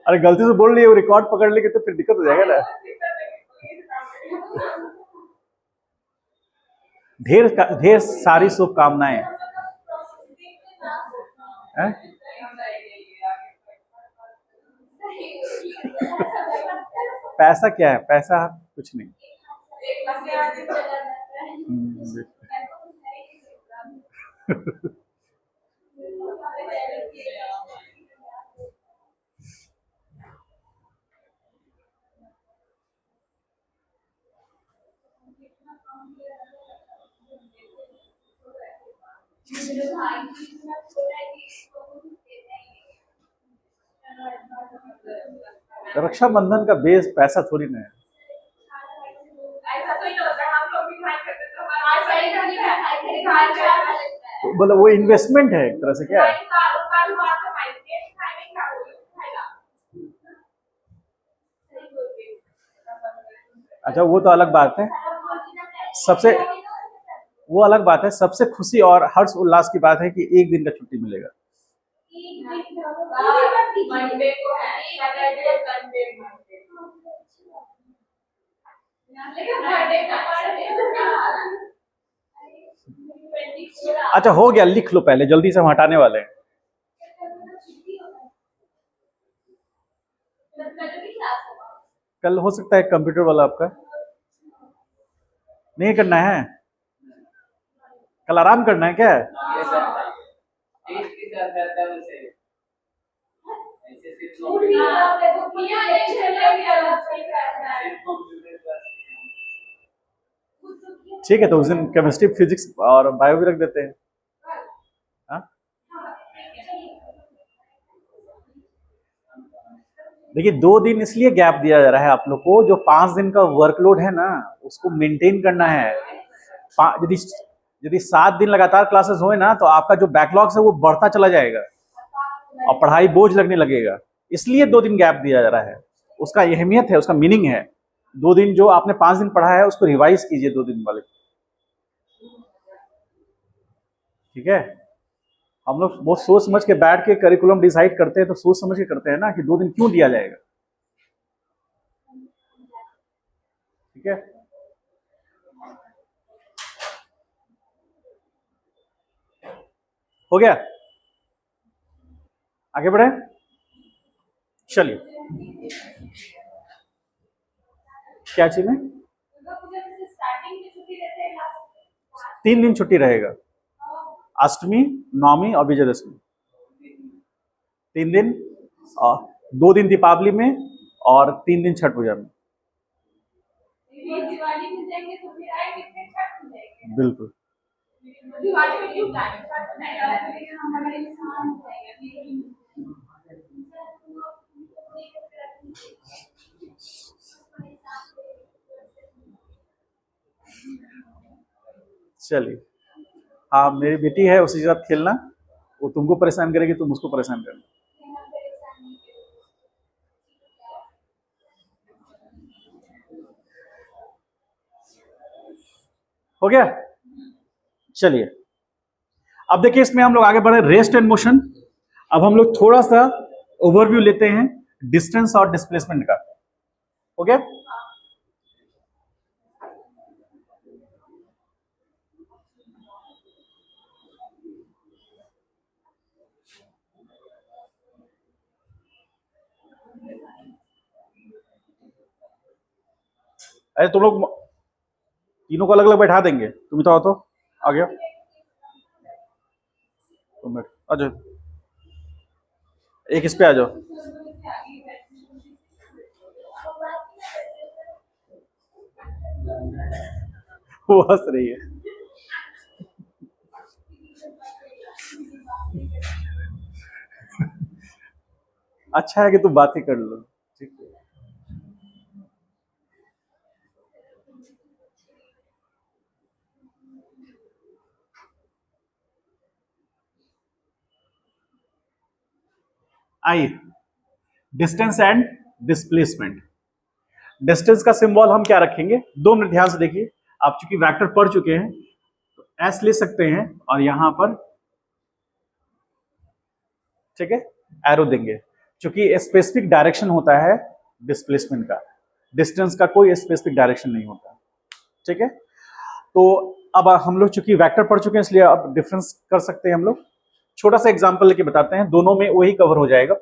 अरे गलती से बोल रही है, वो रिकॉर्ड पकड़ लेगी तो फिर दिक्कत हो जाएगा ना। ढेर सारी शुभकामनाएं हैं? पैसा क्या है, पैसा कुछ नहीं। हम्म, रक्षाबंधन का बेस पैसा थोड़ी ना है। मतलब वो इन्वेस्टमेंट है एक तरह से, क्या है। अच्छा वो तो अलग बात है। सबसे वो अलग बात है, सबसे खुशी और हर्ष उल्लास की बात है कि एक दिन का छुट्टी मिलेगा। अच्छा हो गया, लिख लो पहले, जल्दी से हम हटाने वाले हैं। कल हो सकता है कंप्यूटर वाला आपका नहीं करना है, कल आराम करना है क्या। ठीक है तो उस दिन केमिस्ट्री फिजिक्स और बायो भी रख देते हैं। हाँ? देखिए 2 दिन इसलिए गैप दिया जा रहा है आप लोग को, जो 5 दिन का वर्कलोड है ना उसको मेंटेन करना है। यदि यदि 7 दिन लगातार क्लासेस होए ना तो आपका जो बैकलॉग है वो बढ़ता चला जाएगा और पढ़ाई बोझ लगने लगेगा। इसलिए 2 दिन गैप दिया जा रहा है, उसका अहमियत है, उसका मीनिंग है। 2 दिन जो आपने 5 दिन पढ़ा है उसको रिवाइज कीजिए 2 दिन वाले। ठीक है, हम लोग बहुत सोच समझ के बैठ के करिकुलम डिसाइड करते हैं तो सोच समझ के करते हैं ना कि 2 दिन क्यों दिया जाएगा। ठीक है, हो गया, आगे बढ़े। चलिए, क्या चीज में 3 दिन छुट्टी रहेगा, अष्टमी, नवमी और विजयदशमी। 3 दिन, और 2 दिन दीपावली में और 3 दिन छठ पूजा में। बिल्कुल। चलिए, हाँ मेरी बेटी है उसी के साथ खेलना, वो तुमको परेशान करेगी, तुम उसको परेशान करना। हो गया। चलिए, अब देखिए इसमें हम लोग आगे बढ़े, रेस्ट एंड मोशन। अब हम लोग थोड़ा सा ओवरव्यू लेते हैं डिस्टेंस और डिस्प्लेसमेंट का। हो गया। अरे तुम लोग तीनों को अलग अलग बैठा देंगे, तुम तो आओ तो आ गया, तुम बैठ आ जाओ, एक इस पे आ जाओ। वो हंस रही है। अच्छा है कि तुम बात ही कर लो। ठीक है, आई, डिस्टेंस एंड डिस्प्लेसमेंट। डिस्टेंस का सिंबल हम क्या रखेंगे, 2 मिनट ध्यान से देखिए। आप चूंकि वेक्टर पढ़ चुके हैं तो एस ले सकते हैं और यहां पर ठीक है एरो देंगे, चूंकि स्पेसिफिक डायरेक्शन होता है डिस्प्लेसमेंट का, डिस्टेंस का कोई स्पेसिफिक डायरेक्शन नहीं होता। ठीक है, तो अब हम लोग चूंकि वेक्टर पढ़ चुके हैं इसलिए अब डिफरेंस कर सकते हैं हम लोग। छोटा सा एग्जांपल लेके बताते हैं, दोनों में वही कवर हो जाएगा।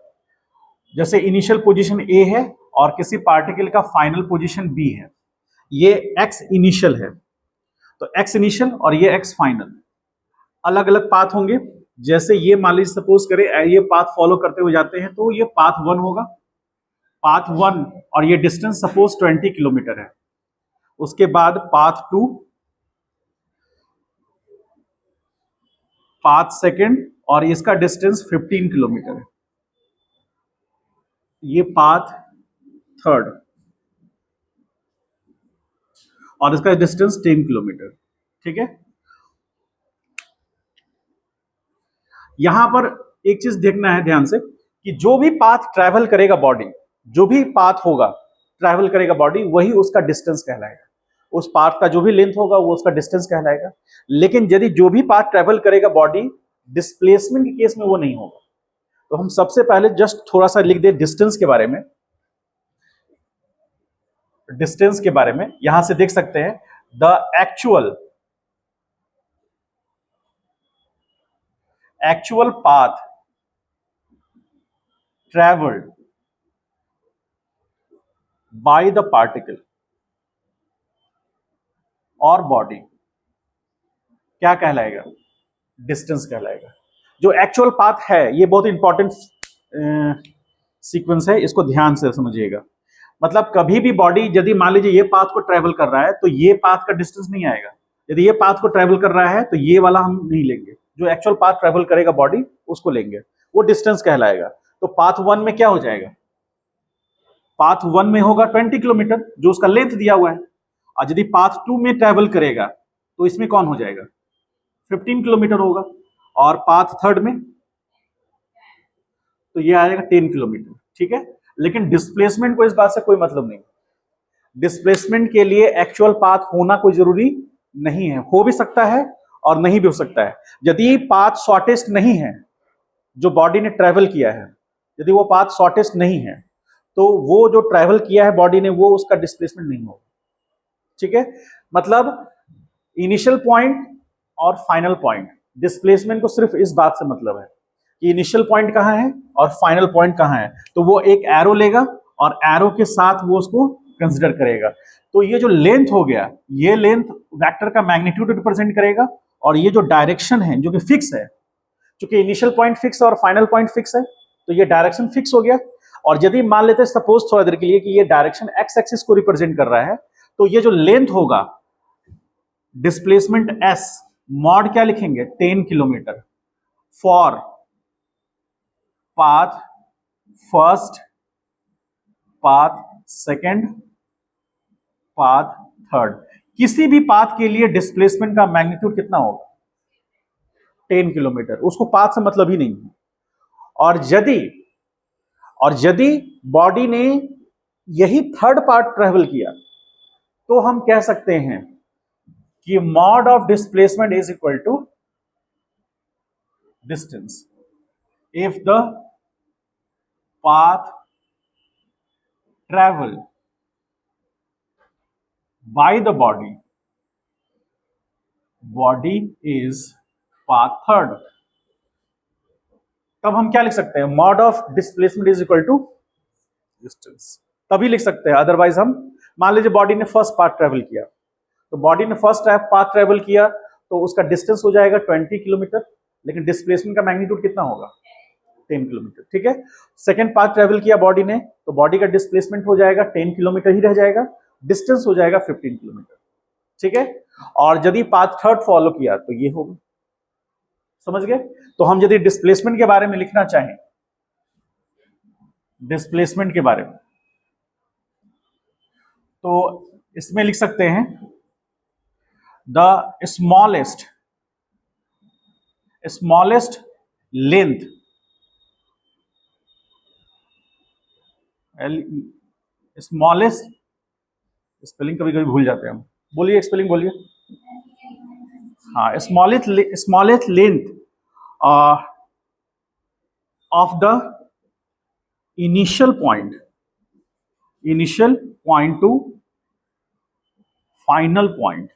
जैसे इनिशियल पोजीशन ए है और किसी पार्टिकल का फाइनल पोजीशन बी है, ये एक्स इनिशियल है, तो एक्स इनिशियल और ये एक्स फाइनल, अलग अलग पाथ होंगे। जैसे ये मान लीजिए सपोज करें ये पाथ फॉलो करते हुए जाते हैं तो ये पाथ 1 होगा, पाथ 1 और ये डिस्टेंस सपोज 20 किलोमीटर है। उसके बाद पाथ 2, पाथ सेकंड और इसका डिस्टेंस 15 किलोमीटर है। ये पाथ थर्ड और इसका डिस्टेंस 10 किलोमीटर। ठीक है, यहां पर एक चीज देखना है ध्यान से कि जो भी पाथ ट्रैवल करेगा बॉडी, जो भी पाथ होगा ट्रैवल करेगा बॉडी, वही उसका डिस्टेंस कहलाएगा। उस पाथ का जो भी लेंथ होगा वो उसका डिस्टेंस कहलाएगा। लेकिन यदि जो भी पाथ ट्रैवल करेगा बॉडी, डिस्प्लेसमेंट के केस में वो नहीं होगा। तो हम सबसे पहले जस्ट थोड़ा सा लिख दे डिस्टेंस के बारे में। डिस्टेंस के बारे में यहां से देख सकते हैं, the actual path travelled by the particle और बॉडी क्या कहलाएगा, डिस्टेंस कहलाएगा। जो एक्चुअल पाथ है, ये बहुत इंपॉर्टेंट सीक्वेंस है, इसको ध्यान से समझिएगा। मतलब कभी भी बॉडी यदि मान लीजिए ये पाथ को ट्रैवल कर रहा है तो ये पाथ का डिस्टेंस नहीं आएगा। यदि ये पाथ को ट्रैवल कर रहा है तो ये वाला हम नहीं लेंगे, जो एक्चुअल पाथ ट्रैवल करेगा बॉडी उसको लेंगे, वो डिस्टेंस कहलाएगा। तो पाथ 1 में क्या हो जाएगा, पाथ 1 में होगा 20 किलोमीटर जो उसका लेंथ दिया हुआ है, और यदि पाथ 2 में ट्रैवल करेगा तो इसमें कौन हो जाएगा, 15 किलोमीटर होगा, और पाथ थर्ड में तो ये आएगा 10 किलोमीटर। ठीक है, लेकिन डिस्प्लेसमेंट को इस बात से कोई मतलब नहीं। डिस्प्लेसमेंट के लिए एक्चुअल पाथ होना कोई जरूरी नहीं है, हो भी सकता है और नहीं भी हो सकता है। यदि पाथ शॉर्टेस्ट नहीं है जो बॉडी ने ट्रैवल किया है, यदि वो पाथ शॉर्टेस्ट नहीं है तो वो जो ट्रैवल किया है बॉडी ने वो उसका डिस्प्लेसमेंट नहीं होगा। ठीक है, मतलब इनिशियल पॉइंट और फाइनल पॉइंट, डिस्प्लेसमेंट को सिर्फ इस बात से मतलब है कि इनिशियल पॉइंट कहां है और फाइनल पॉइंट कहां है, तो वो एक एरो लेगा और एरो के साथ वो उसको कंसिडर करेगा। तो ये जो लेंथ हो गया, ये लेंथ वेक्टर का मैग्नीट्यूड रिप्रेजेंट करेगा, और ये जो डायरेक्शन है जो कि फिक्स है, क्योंकि इनिशियल पॉइंट फिक्स है और फाइनल पॉइंट फिक्स है तो ये डायरेक्शन फिक्स हो गया। और यदि मान लेते हैं सपोज थोड़ा देर के लिए कि ये डायरेक्शन एक्स एक्सिस को रिप्रेजेंट कर रहा है, तो ये जो लेंथ होगा डिस्प्लेसमेंट एस, मॉड क्या लिखेंगे 10 kilometre for path first, path second, path third. किसी भी पाथ के लिए डिस्प्लेसमेंट का मैग्नीट्यूड कितना होगा, 10 किलोमीटर, उसको पाथ से मतलब ही नहीं है। और यदि बॉडी ने यही थर्ड पार्ट ट्रेवल किया तो हम कह सकते हैं कि mod of displacement is equal to distance if the path travel by the body is path third. तब हम क्या लिख सकते हैं, mod of displacement is equal to distance, तभी लिख सकते हैं। अदरवाइज हम मान लीजिए बॉडी ने फर्स्ट पार्ट ट्रेवल किया, तो बॉडी ने फर्स्ट पाथ ट्रेवल किया तो उसका डिस्टेंस हो जाएगा 20 किलोमीटर, लेकिन डिस्प्लेसमेंट का मैग्नीट्यूड कितना होगा 10 किलोमीटर। ठीक है, सेकंड पाथ ट्रेवल किया बॉडी ने तो बॉडी का डिस्प्लेसमेंट हो जाएगा 10 किलोमीटर ही रह जाएगा, डिस्टेंस हो जाएगा 15 किलोमीटर। ठीक है, और यदि पाथ थर्ड फॉलो किया तो ये होगा, समझ गए। तो हम यदि डिस्प्लेसमेंट के बारे में लिखना चाहें, डिस्प्लेसमेंट के बारे में, तो इसमें लिख सकते हैं the smallest length L, smallest, spelling कभी कभी भूल जाते हैं हम, बोलिए स्पेलिंग बोलिए। हाँ, smallest length of the initial point, initial point two final point,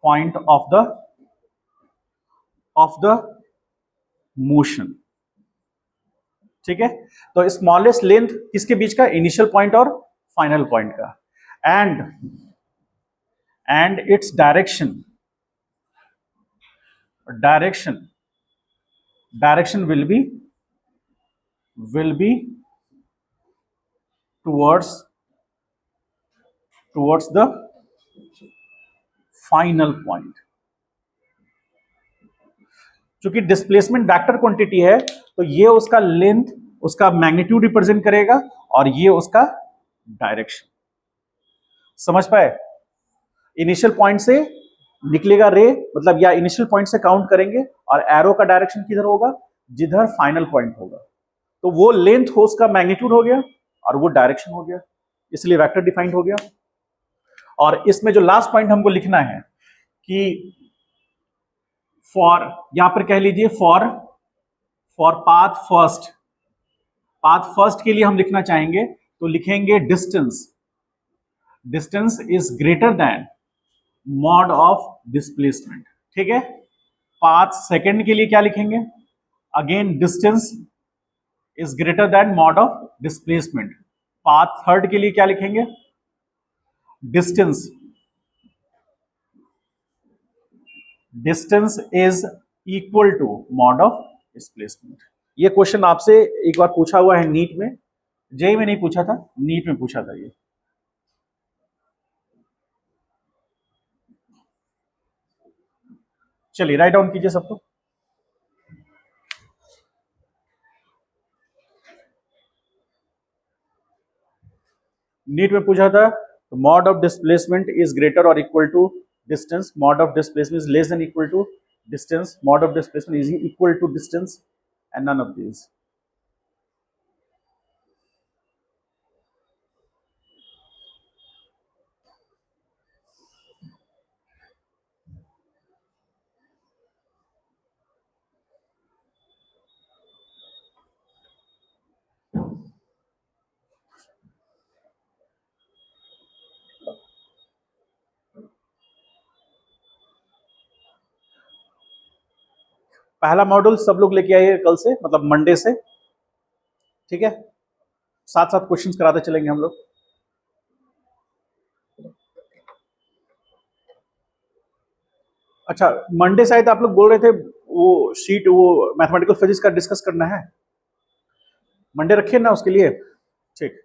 point of the motion. ठीक है, तो स्मॉलेस्ट लेंथ किसके बीच का, इनिशियल पॉइंट और फाइनल पॉइंट का। And its direction direction will be towards the final point. क्योंकि displacement vector quantity है, तो ये उसका लेंथ, उसका मैग्नीट्यूड रिप्रेजेंट करेगा, और ये उसका डायरेक्शन। समझ पाए? इनिशियल पॉइंट से निकलेगा रे, मतलब या इनिशियल पॉइंट से काउंट करेंगे, और एरो का डायरेक्शन किधर होगा, जिधर फाइनल पॉइंट होगा। तो वो लेंथ हो, उसका मैग्नीट्यूड हो गया, और वो डायरेक्शन हो गया, इसलिए वेक्टर डिफाइंड हो गया। और इसमें जो लास्ट पॉइंट हमको लिखना है कि फॉर, यहां पर कह लीजिए फॉर पाथ फर्स्ट के लिए हम लिखना चाहेंगे, तो लिखेंगे distance is greater than mod of displacement. ठीक है, पाथ सेकंड के लिए क्या लिखेंगे, again distance is greater than mod of displacement. Path third के लिए क्या लिखेंगे, distance is equal to mod of displacement. ये क्वेश्चन आपसे एक बार पूछा हुआ है नीट में, जेई में नहीं पूछा था, नीट में पूछा था ये। चलिए राइट डाउन कीजिए सबको। नीट में पूछा था, तो mod of displacement is greater और equal to distance, mod of displacement is less than equal to distance, mod of displacement is equal to distance, and none of these. पहला module सब लोग लेके आइए कल से, मतलब मंडे से। ठीक है, साथ साथ क्वेश्चंस कराते चलेंगे हम लोग। अच्छा, मंडे शायद आप लोग बोल रहे थे वो शीट, वो मैथमेटिकल फिजिक्स का डिस्कस करना है, मंडे रखिए ना उसके लिए। ठीक,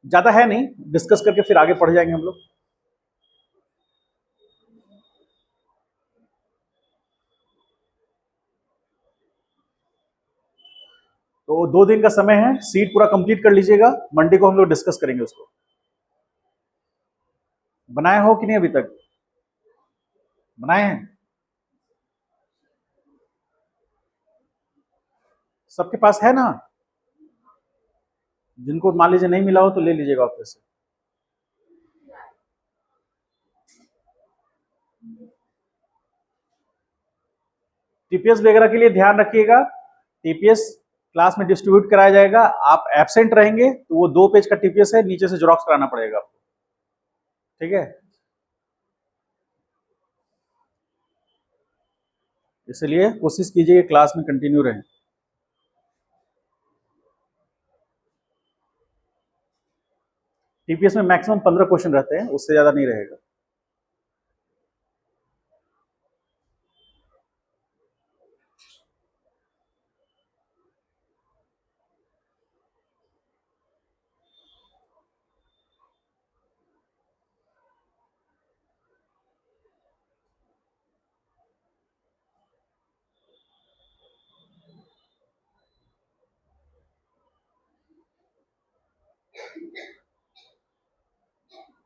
ज्यादा है नहीं, डिस्कस करके फिर आगे पढ़ जाएंगे हम लोग। तो 2 दिन का समय है, सीट पूरा कंप्लीट कर लीजिएगा, मंडे को हम लोग डिस्कस करेंगे उसको। बनाए हो कि नहीं अभी तक? बनाए हैं सबके पास है ना? जिनको मान लीजिए नहीं मिला हो तो ले लीजिएगा ऑफिस से। टीपीएस वगैरह के लिए ध्यान रखिएगा, टीपीएस क्लास में डिस्ट्रीब्यूट कराया जाएगा, आप एब्सेंट रहेंगे तो वो 2 पेज का टीपीएस है, नीचे से जेरॉक्स कराना पड़ेगा आपको। ठीक है, इसलिए कोशिश कीजिए क्लास में कंटिन्यू रहें। टीपीएस में मैक्सिमम 15 क्वेश्चन रहते हैं, उससे ज्यादा नहीं रहेगा।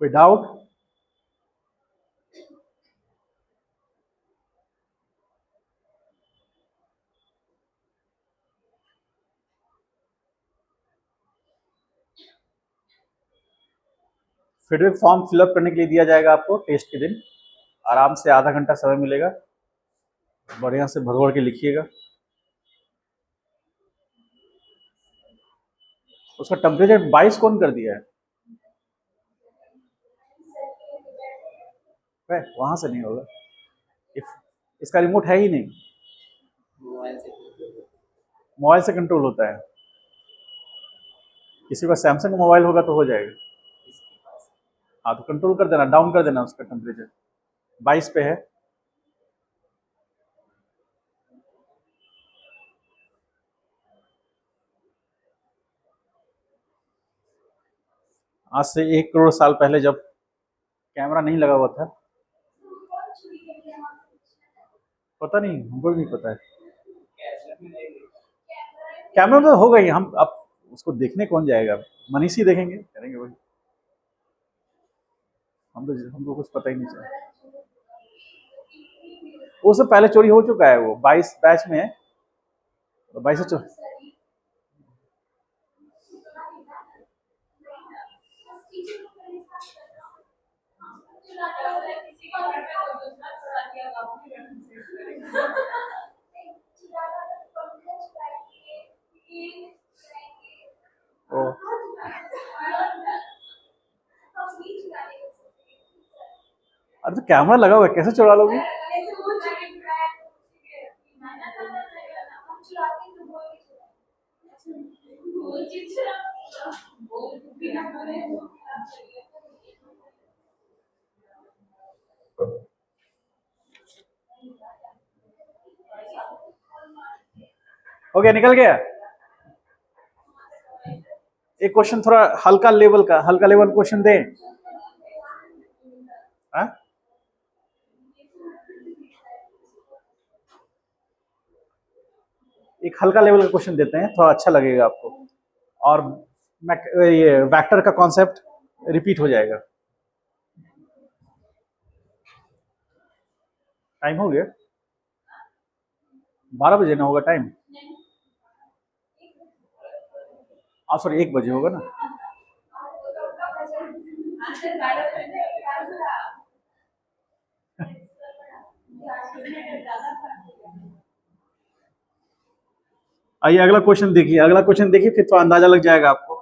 कोई डाउट? फीडबैक फॉर्म फिलअप करने के लिए दिया जाएगा आपको टेस्ट के दिन। आराम से आधा घंटा समय मिलेगा, बढ़िया से भर भर के लिखिएगा। उसका टेम्परेचर 22 कौन कर दिया है? वहां से नहीं होगा, इसका रिमोट है ही नहीं, मोबाइल से कंट्रोल होता है। किसी का सैमसंग मोबाइल होगा तो हो जाएगा। हाँ तो कंट्रोल कर देना, डाउन कर देना उसका टेम्परेचर, 22 पे है। आज से 1 करोड़ साल पहले जब कैमरा नहीं लगा हुआ था, पता नहीं, हमको भी नहीं पता है। कैमरा तो होगा ही, हम अब उसको देखने कौन जाएगा, मनीषी देखेंगे, करेंगे वही। हमको कुछ पता ही नहीं चला। वो सब पहले चोरी हो चुका है, वो 22 बैच में है, तो 22 से ओ, अरे तो कैमरा लगा हुआ है, कैसे चुरा लोगे? हो गया, निकल गया। एक क्वेश्चन थोड़ा हल्का लेवल का, हल्का लेवल क्वेश्चन दें। हाँ? एक हल्का लेवल का क्वेश्चन देते हैं, थोड़ा अच्छा लगेगा आपको, और ये वेक्टर का कॉन्सेप्ट रिपीट हो जाएगा। टाइम हो गया, 12 बजे ना होगा टाइम? सॉरी 1 बजे होगा ना। आइए अगला क्वेश्चन देखिए, अगला क्वेश्चन देखिए, फिर तो अंदाजा लग जाएगा आपको।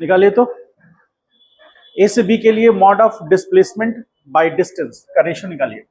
निकालिए तो, ए से बी के लिए mod of displacement by distance का रेशियो निकालिए।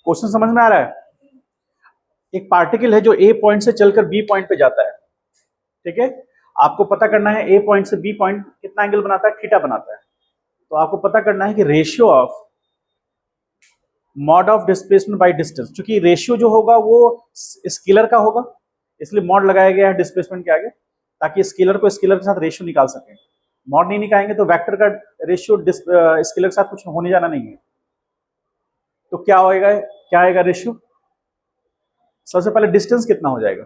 क्वेश्चन समझ में आ रहा है? एक पार्टिकल है जो ए पॉइंट से चलकर बी पॉइंट पे जाता है, ठीक है? आपको पता करना है ए पॉइंट से बी पॉइंट कितना एंगल बनाता है, थीटा बनाता है। तो आपको पता करना है कि ratio of mod of displacement by distance, क्योंकि रेशियो जो होगा वो स्केलर का होगा, इसलिए मॉड लगाया गया है डिस्प्लेसमेंट के आगे, ताकि स्केलर को स्केलर के साथ रेशियो निकाल सकें। मॉड नहीं निकालेंगे तो वेक्टर का रेशियो स्केलर के साथ कुछ होने जाना नहीं है। तो क्या होएगा, क्या आएगा रेशियो? सबसे पहले डिस्टेंस कितना हो जाएगा?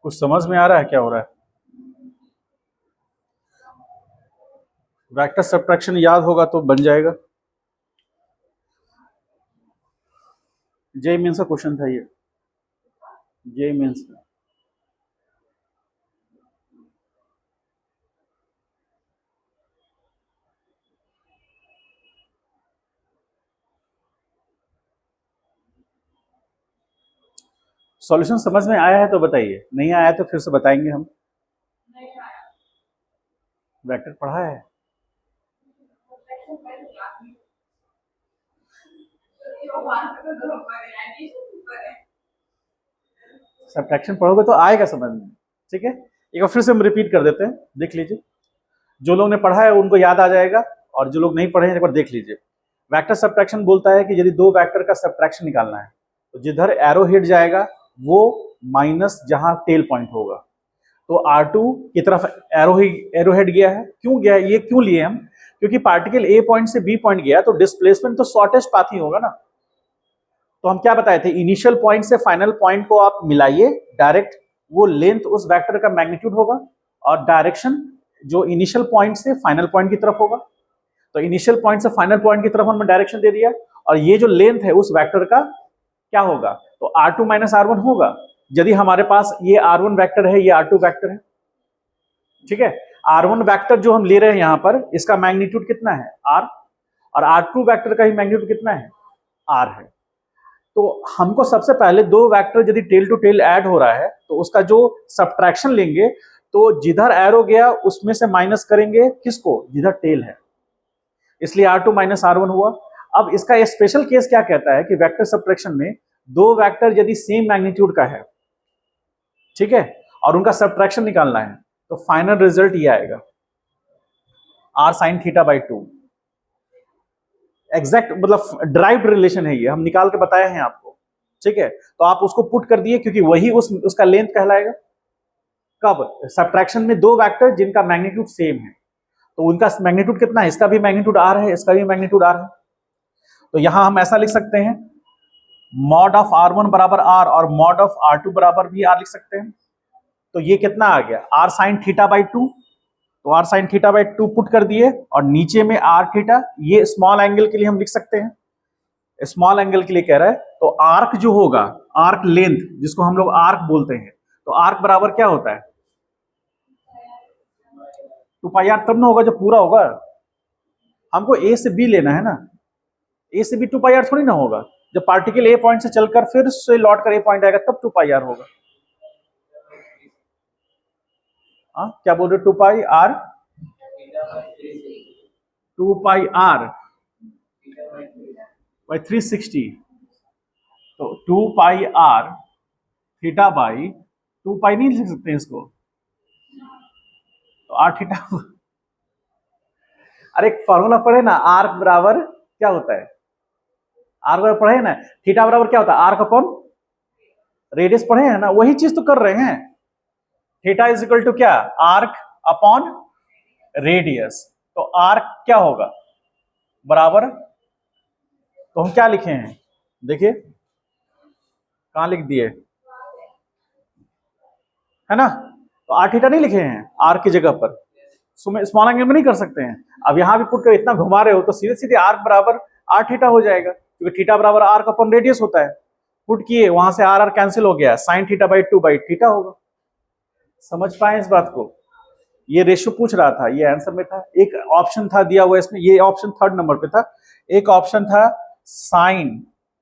कुछ समझ में आ रहा है क्या हो रहा है? वेक्टर सब्ट्रैक्शन याद होगा तो बन जाएगा। जे मीन्स का क्वेश्चन था ये, जे मीन्स का। सॉल्यूशन समझ में आया है तो बताइए, नहीं आया तो फिर से बताएंगे हम। वेक्टर पढ़ा है? सब्ट्रैक्शन पढ़ोगे तो आएगा समझ में, ठीक है। एक बार फिर से हम रिपीट कर देते हैं, देख लीजिए। जो लोग ने पढ़ा है उनको याद आ जाएगा, और जो लोग नहीं पढ़े हैं एक बार देख लीजिए। वेक्टर सब्ट्रैक्शन बोलता है कि यदि दो वेक्टर का सब्ट्रैक्शन निकालना है तो जिधर एरो हेड जाएगा वो माइनस जहां टेल पॉइंट होगा। तो R2 की तरफ एरो हेड गया है। क्यों गया है, ये क्यों लिए हम? क्योंकि पार्टिकल ए पॉइंट से बी पॉइंट गया तो डिस्प्लेसमेंट तो शॉर्टेस्ट पाथ ही होगा ना। तो हम क्या बताए थे, इनिशियल पॉइंट से फाइनल पॉइंट को आप मिलाइए डायरेक्ट, वो लेंथ उस वेक्टर का मैग्नीट्यूड होगा, और डायरेक्शन जो इनिशियल पॉइंट से फाइनल पॉइंट की तरफ होगा। तो इनिशियल पॉइंट से फाइनल पॉइंट की तरफ हमने डायरेक्शन दे दिया, और ये जो लेंथ है उस वेक्टर का क्या होगा, तो R2 माइनस R1 होगा। यदि हमारे पास ये R1 वेक्टर है, ये R2 वेक्टर है, ठीक है। R1 वेक्टर जो हम ले रहे हैं यहां पर, इसका मैग्नीट्यूड कितना है, R, और R2 वेक्टर का ही मैग्नीट्यूड कितना है, R है। तो हमको सबसे पहले दो वेक्टर यदि टेल टू टेल ऐड हो रहा है तो उसका जो सब्ट्रैक्शन लेंगे, तो जिधर एरो गया उसमें से माइनस करेंगे किसको, जिधर टेल है, इसलिए R2 माइनस R1 हुआ। अब इसका स्पेशल केस क्या कहता है कि वेक्टर सब्ट्रैक्शन में दो वेक्टर यदि सेम मैग्नीट्यूड का है, ठीक है, और उनका सब्ट्रैक्शन निकालना है, तो फाइनल रिजल्ट ये आएगा R sin theta by 2। Exact मतलब ड्राइव्ड रिलेशन है ये, हम निकाल के बताए हैं आपको, ठीक है। तो आप उसको पुट कर दिए क्योंकि वही उसका लेंथ कहलाएगा। कब? सब्ट्रैक्शन में दो वेक्टर जिनका मैग्नीट्यूड सेम है, तो उनका मैग्नीट्यूड कितना है? इसका भी मैग्नीट्यूड आर है, इसका भी मैग्नीट्यूड आर है। तो यहां हम ऐसा लिख सकते हैं, मॉड ऑफ R1 बराबर आर और मॉड ऑफ R2 बराबर भी आर लिख सकते हैं। तो ये कितना आ गया? R sine theta by 2। तो R sine theta by 2 put कर दिए और नीचे में आर थीटा, ये स्मॉल एंगल के लिए हम लिख सकते हैं, स्मॉल एंगल के लिए कह रहा है। तो आर्क जो होगा, आर्क लेंथ जिसको हम लोग आर्क बोलते हैं, तो आर्क बराबर क्या होता है? 2 पाई आर तब ना होगा जब पूरा होगा। हमको ए से बी लेना है ना, ए से बी 2 पाई आर थोड़ी ना होगा। जब पार्टिकल ए पॉइंट से चलकर फिर से लौट कर ए पॉइंट आएगा तब 2 पाई आर होगा। हाँ क्या बोल रहे? 2 पाई आर, 2 पाई आर बाई 360। तो 2 पाई आर थीटा बाई 2 पाई नहीं लिख सकते हैं इसको, तो आर थीटा। अरे एक फॉर्मूला पढ़े ना, आर्क बराबर क्या होता है? आर्क बराबर पढ़े ना, थीटा बराबर क्या होता है? आर्क अपॉन रेडियस पढ़े हैं ना, वही चीज तो कर रहे हैं। थीटा इज इक्वल टू क्या? Arc upon radius. तो आर्क क्या होगा? बराबर, तो हम क्या लिखे हैं? देखिए कहां लिख दिए है ना, तो आर थीटा नहीं लिखे हैं आर की जगह पर, स्मॉल एंगल में नहीं कर सकते हैं। अब यहां भी पुट कर इतना घुमा रहे हो तो सीधे सीधे आर्क बराबर आर थीटा हो जाएगा, क्योंकि थीटा बराबर आर्क अपॉन रेडियस होता है। पुट किए, वहां से आर आर कैंसिल हो गया, sign theta by 2 by theta होगा। समझ पाए इस बात को? ये रेशियो पूछ रहा था, ये आंसर में था। एक ऑप्शन था दिया हुआ इसमें, ये ऑप्शन 3rd नंबर पे था। एक ऑप्शन था साइन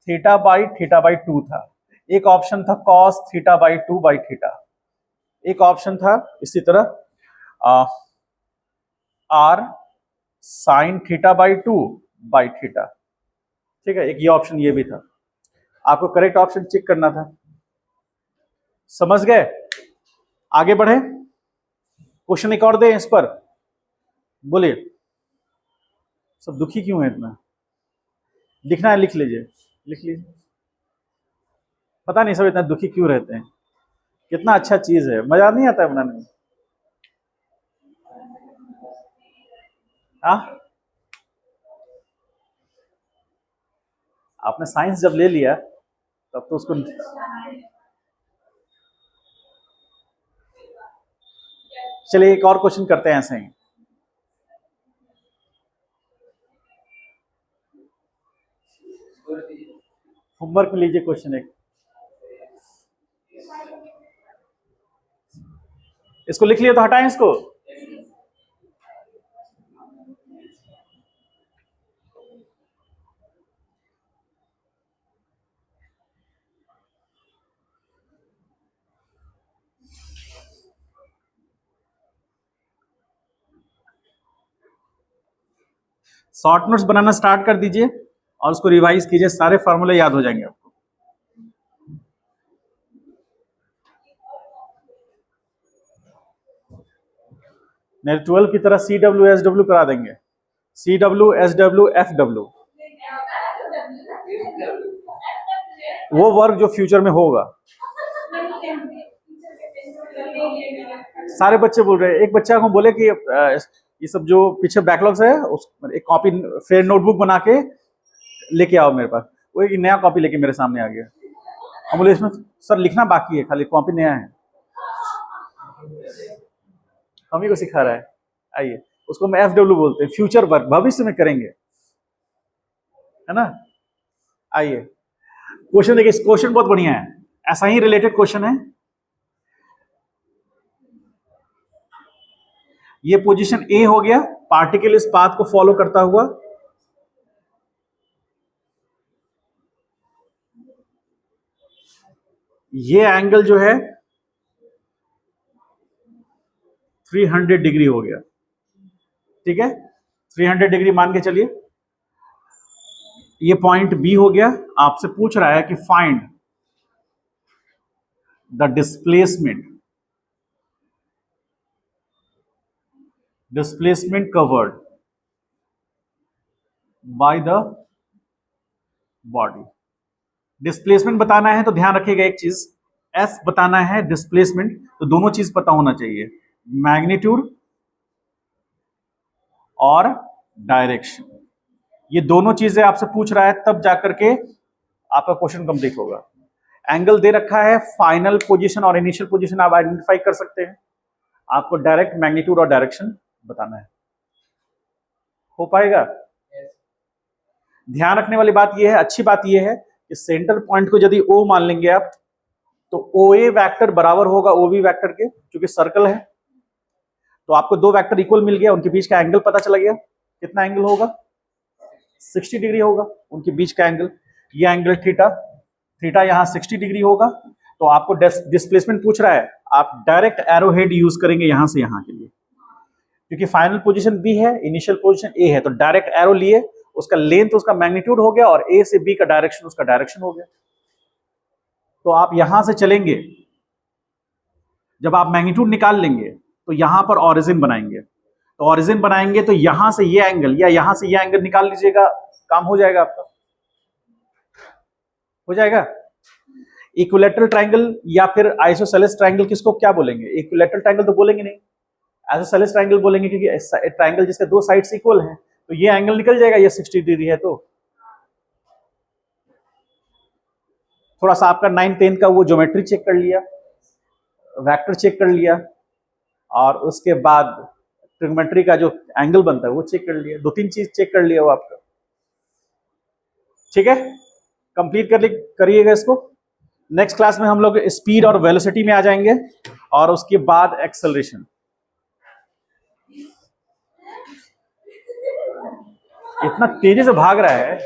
थीटा बाई 2 था, एक ऑप्शन था cos theta by 2 by theta, एक ऑप्शन था इसी तरह R sine theta by 2 by theta. ठीक है, एक ये ऑप्शन ये भी था। आपको करेक्ट ऑप्शन चेक करना था। समझ गए? आगे बढ़े, क्वेश्चन एक और दे इस पर, बोलिए। सब दुखी क्यों है इतना? लिखना है लिख लीजिए, लिख लीजिए। पता नहीं सब इतना दुखी क्यों रहते हैं। कितना अच्छा चीज है, मजा नहीं आता है बनाने में। हाँ, आपने साइंस जब ले लिया तब तो उसको, चलिए एक और क्वेश्चन करते हैं ऐसे ही। होमवर्क में लीजिए क्वेश्चन एक, इसको लिख लिया तो हटाएं इसको। शॉर्ट नोट्स बनाना स्टार्ट कर दीजिए और उसको रिवाइज कीजिए, सारे फॉर्मूले याद हो जाएंगे आपको। नहीं 12 की तरह CWSW करा देंगे, CWSW FW, वो वर्क जो फ्यूचर में होगा। सारे बच्चे बोल रहे हैं, एक बच्चा को बोले कि ये सब जो पीछे बैकलॉग्स है उस एक कॉपी फिर नोटबुक बना के लेके आओ मेरे पास। वो एक नया कॉपी लेके मेरे सामने आ गया, हम बोले इसमें सर लिखना बाकी है, खाली कॉपी नया है। हम ही को सिखा रहा है। आइए, उसको हम FW बोलते हैं, फ्यूचर वर्क, भविष्य में करेंगे, है ना। आइए क्वेश्चन देखिए, क्वेश्चन बहुत बढ़िया है, ऐसा ही रिलेटेड क्वेश्चन है। ये पोजीशन A हो गया, पार्टिकल इस पाथ को फॉलो करता हुआ, ये एंगल जो है 300 डिग्री हो गया। ठीक है, 300 डिग्री मान के चलिए। ये पॉइंट B हो गया। आपसे पूछ रहा है कि find the displacement covered by the body. Displacement बताना है तो ध्यान रखिएगा एक चीज, एस बताना है डिस्प्लेसमेंट, तो दोनों चीज पता होना चाहिए, मैग्नीट्यूड और डायरेक्शन। ये दोनों चीजें आपसे पूछ रहा है तब जाकर के आपका क्वेश्चन कंप्लीट होगा। एंगल दे रखा है, फाइनल पोजीशन और इनिशियल पोजीशन आप आइडेंटिफाई कर सकते हैं, आपको डायरेक्ट मैग्नीट्यूड और डायरेक्शन बताना है। हो पाएगा? ध्यान रखने वाली बात यह है, अच्छी बात यह है कि सेंटर पॉइंट को यदि ओ मान लेंगे आप, तो ओ ए वैक्टर बराबर होगा ओ बी वैक्टर के, क्योंकि सर्कल है। तो आपको दो वैक्टर इक्वल मिल गया, उनके बीच का एंगल पता चला गया, कितना एंगल होगा? 60 डिग्री होगा उनके बीच का एंगल। ये एंगल थीटा, थीटा यहाँ 60 डिग्री होगा। तो आपको डिस्प्लेसमेंट पूछ रहा है, आप डायरेक्ट एरो हेड यूज करेंगे यहां से यहां के लिए, क्योंकि फाइनल पोजीशन बी है, इनिशियल पोजीशन ए है, तो डायरेक्ट एरो लिए, उसका लेंथ उसका मैग्नीट्यूड हो गया और ए से बी का डायरेक्शन उसका डायरेक्शन हो गया। तो आप यहां से चलेंगे, जब आप मैग्नीट्यूड निकाल लेंगे तो यहां पर ऑरिजिन बनाएंगे, तो ऑरिजिन बनाएंगे तो यहां से ये एंगल या यहां से ये एंगल निकाल लीजिएगा, काम हो जाएगा आपका, हो जाएगा। इक्विलैटरल ट्रायंगल या फिर आइसोसेलेस ट्रायंगल किसको क्या बोलेंगे? इक्विलैटरल ट्रायंगल तो बोलेंगे नहीं, आइसोसेलेस ट्रायंगल बोलेंगे, क्योंकि ट्रायंगल जिसके दो साइड्स इक्वल हैं, तो ये एंगल निकल जाएगा, ये 60 डिग्री है। तो थोड़ा सा आपका 9 10 का वो ज्योमेट्री चेक कर लिया, वेक्टर चेक कर लिया, और उसके बाद ट्रिग्नोमेट्री का जो एंगल बनता है वो चेक कर लिया, 2-3 चीज चेक कर लिया वो आपका, ठीक है। कंप्लीट करिएगा इसको। नेक्स्ट क्लास में हम लोग स्पीड और वेलोसिटी में आ जाएंगे, और उसके बाद एक्सेलरेशन। इतना तेजी से भाग रहा है।